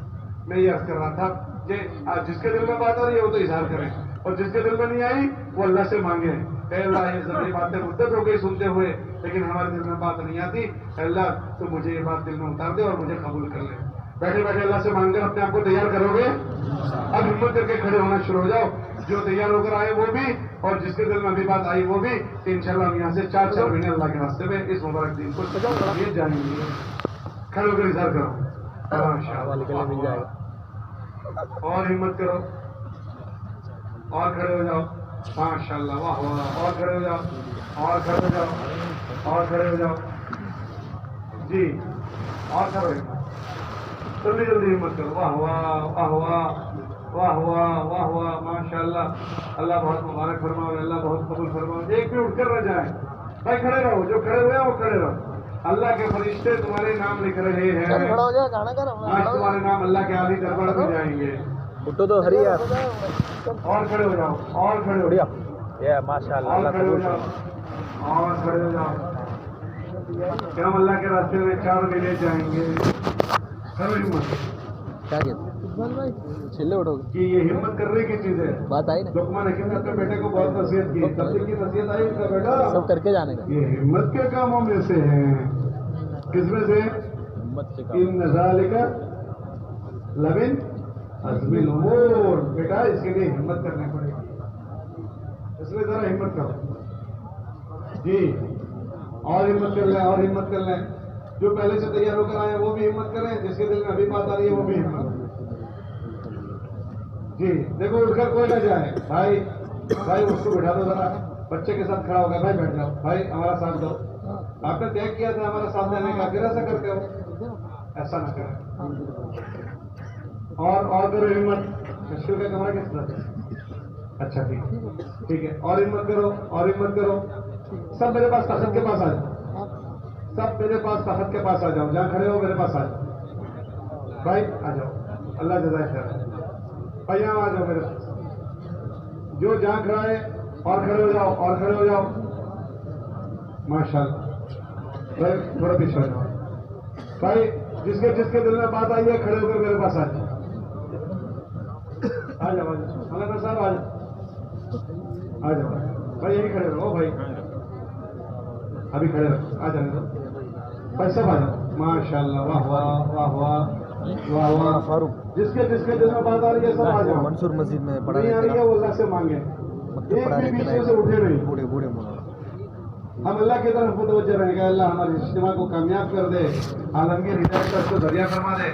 Speaker 3: میں یہ عرض کر رہا تھا کہ جس کے دل میں بات آ رہی ہے وہ تو اظہار کریں اور جس کے دل میں نہیں آئی وہ اللہ سے مانگے اے اللہ یہ سب باتیں مدت ہو گئی سنتے ہوئے لیکن ہمارے دل میں بات نہیں آتی اے اللہ تو مجھے یہ بات دل میں اتار دے اور مجھے قبول کر لے بیٹھے بیٹھے اللہ سے مانگ کر اپنے آپ کو تیار کرو گے اب ہمت کر کے کھڑے ہونا شروع ہو جاؤ جو تیار ہو کر آئے وہ بھی اور جس کے دل میں ابھی بات آئی وہ بھی کہ انشاءاللہ ہم یہاں سے 4 مہینے اللہ کے راستے میں اس مبارک دین کو یہ جائیں گے کھڑے ہو کر اظہار کرو
Speaker 2: مل جائے گا
Speaker 3: اور ہمت کرو اور کھڑے ہو جاؤ ماشاءاللہ واہ واہ اور کھڑے ہو جاؤ اور کھڑے ہو جاؤ اور کھڑے ہو جاؤ جی اور کرو جلدی جلدی ہمت کرو واہ واہ واہ واہ واہ واہ واہ واہ ماشاءاللہ اللہ بہت مبارک فرماؤ اللہ بہت قبول فرماؤ ایک بھی اٹھ کر نہ جائیں بھائی کھڑے رہو جو کھڑے ہوئے ہیں وہ کھڑے رہو اللہ کے فرشتے تمہارے نام لکھ رہے ہیں آج تمہارے نام اللہ کے عالی دربار میں جائیں گے
Speaker 2: تو ہری ہے
Speaker 3: اور کھڑے ہو جاؤ اور کھڑے ہو جاؤ
Speaker 2: یہ ماشاءاللہ
Speaker 3: اور
Speaker 2: اللہ
Speaker 3: کھڑے ہو
Speaker 2: قبول
Speaker 3: جاؤ اور کھڑے ہو جاؤ کہ ہم اللہ کے راستے میں 4 مہینے جائیں گے کرو ہمت
Speaker 2: کیا کہتے چھلے اٹھو گے
Speaker 3: کہ یہ ہمت کرنے کی چیز ہے
Speaker 2: بات آئی نا
Speaker 3: لقمان حکیم نے اپنے بیٹے کو بہت نصیحت کی تبلیغ کی نصیحت آئی اس کا بیٹا
Speaker 2: سب کر کے جانے کا
Speaker 3: یہ ہمت کے کاموں میں سے ہیں کس میں سے
Speaker 2: ہمت سے
Speaker 3: ان ذالک لمن عزم الامور بیٹا اس کے لیے ہمت کرنی پڑے گی اس لیے ذرا ہمت کرو جی اور ہمت کر لیں اور ہمت کر لیں جو پہلے سے تیار ہو کر آئے وہ بھی ہمت کریں جس کے دل میں ابھی بات آ رہی ہے وہ بھی ہمت جی دیکھو اٹھ کر کوئی نہ جائے بھائی بھائی اس کو بٹھا دو ذرا بچے کے ساتھ کھڑا ہو گیا بھائی بیٹھ جاؤ بھائی ہمارا ساتھ دو آپ نے طے کیا تھا ہمارا ساتھ دینے کا پھر ایسا کرتے ہو ایسا نہ کریں اور کرو ہمت مشکل کا کمرہ کس طرح اچھا ٹھیک ہے اور ہمت کرو اور ہمت کرو سب میرے پاس تخت کے پاس آ جاؤ سب میرے پاس تخت کے پاس آ جاؤ جہاں کھڑے ہو میرے پاس آ جاؤ بھائی آ جاؤ اللہ جزائے خیر بھائی یہاں آ جاؤ میرے پاس جو جہاں کھڑا ہے اور کھڑے ہو جاؤ اور کھڑے ہو جاؤ ماشاء اللہ بھائی تھوڑا پیچھے ہو جاؤ بھائی جس کے دل میں بات آئی ہے کھڑے ہو کر میرے پاس آ جاؤ آ جاؤ مولانا صاحب آ جاؤ بھائی یہی کھڑے رہو بھائی ابھی کھڑے رہو آ جانے دو بھائی سب آ جاؤ ماشاء اللہ واہ واہ واہ واہ واہ واہ
Speaker 2: فاروق
Speaker 3: جس کے دل میں بات آ رہی ہے سب آ جاؤ
Speaker 2: منصور مسجد میں پڑھا
Speaker 3: نہیں آ رہی ہے وہ اللہ سے مانگے ایک بھی بیچ میں سے اٹھے نہیں
Speaker 2: بوڑھے بوڑھے مولانا
Speaker 3: ہم اللہ کی طرف متوجہ رہیں گے اللہ ہمارے اجتماع کو کامیاب کر دے عالمگیر ہدایت کا اس کو ذریعہ فرما دے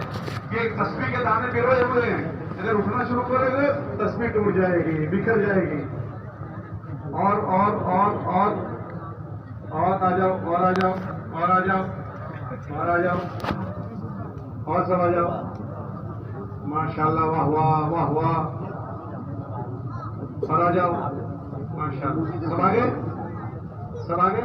Speaker 3: یہ ایک تسبیح کے دانے پروئے ہوئے ہیں اگر اٹھنا شروع کریں گے تسبیح ٹوٹ جائے گی بکھر جائے گی اور آ جاؤ اور آ جاؤ اور آ جاؤ اور آ جاؤ اور سب آ جاؤ ماشاء اللہ واہ واہ واہ واہ اور آ جاؤ ماشاء اللہ سب آگے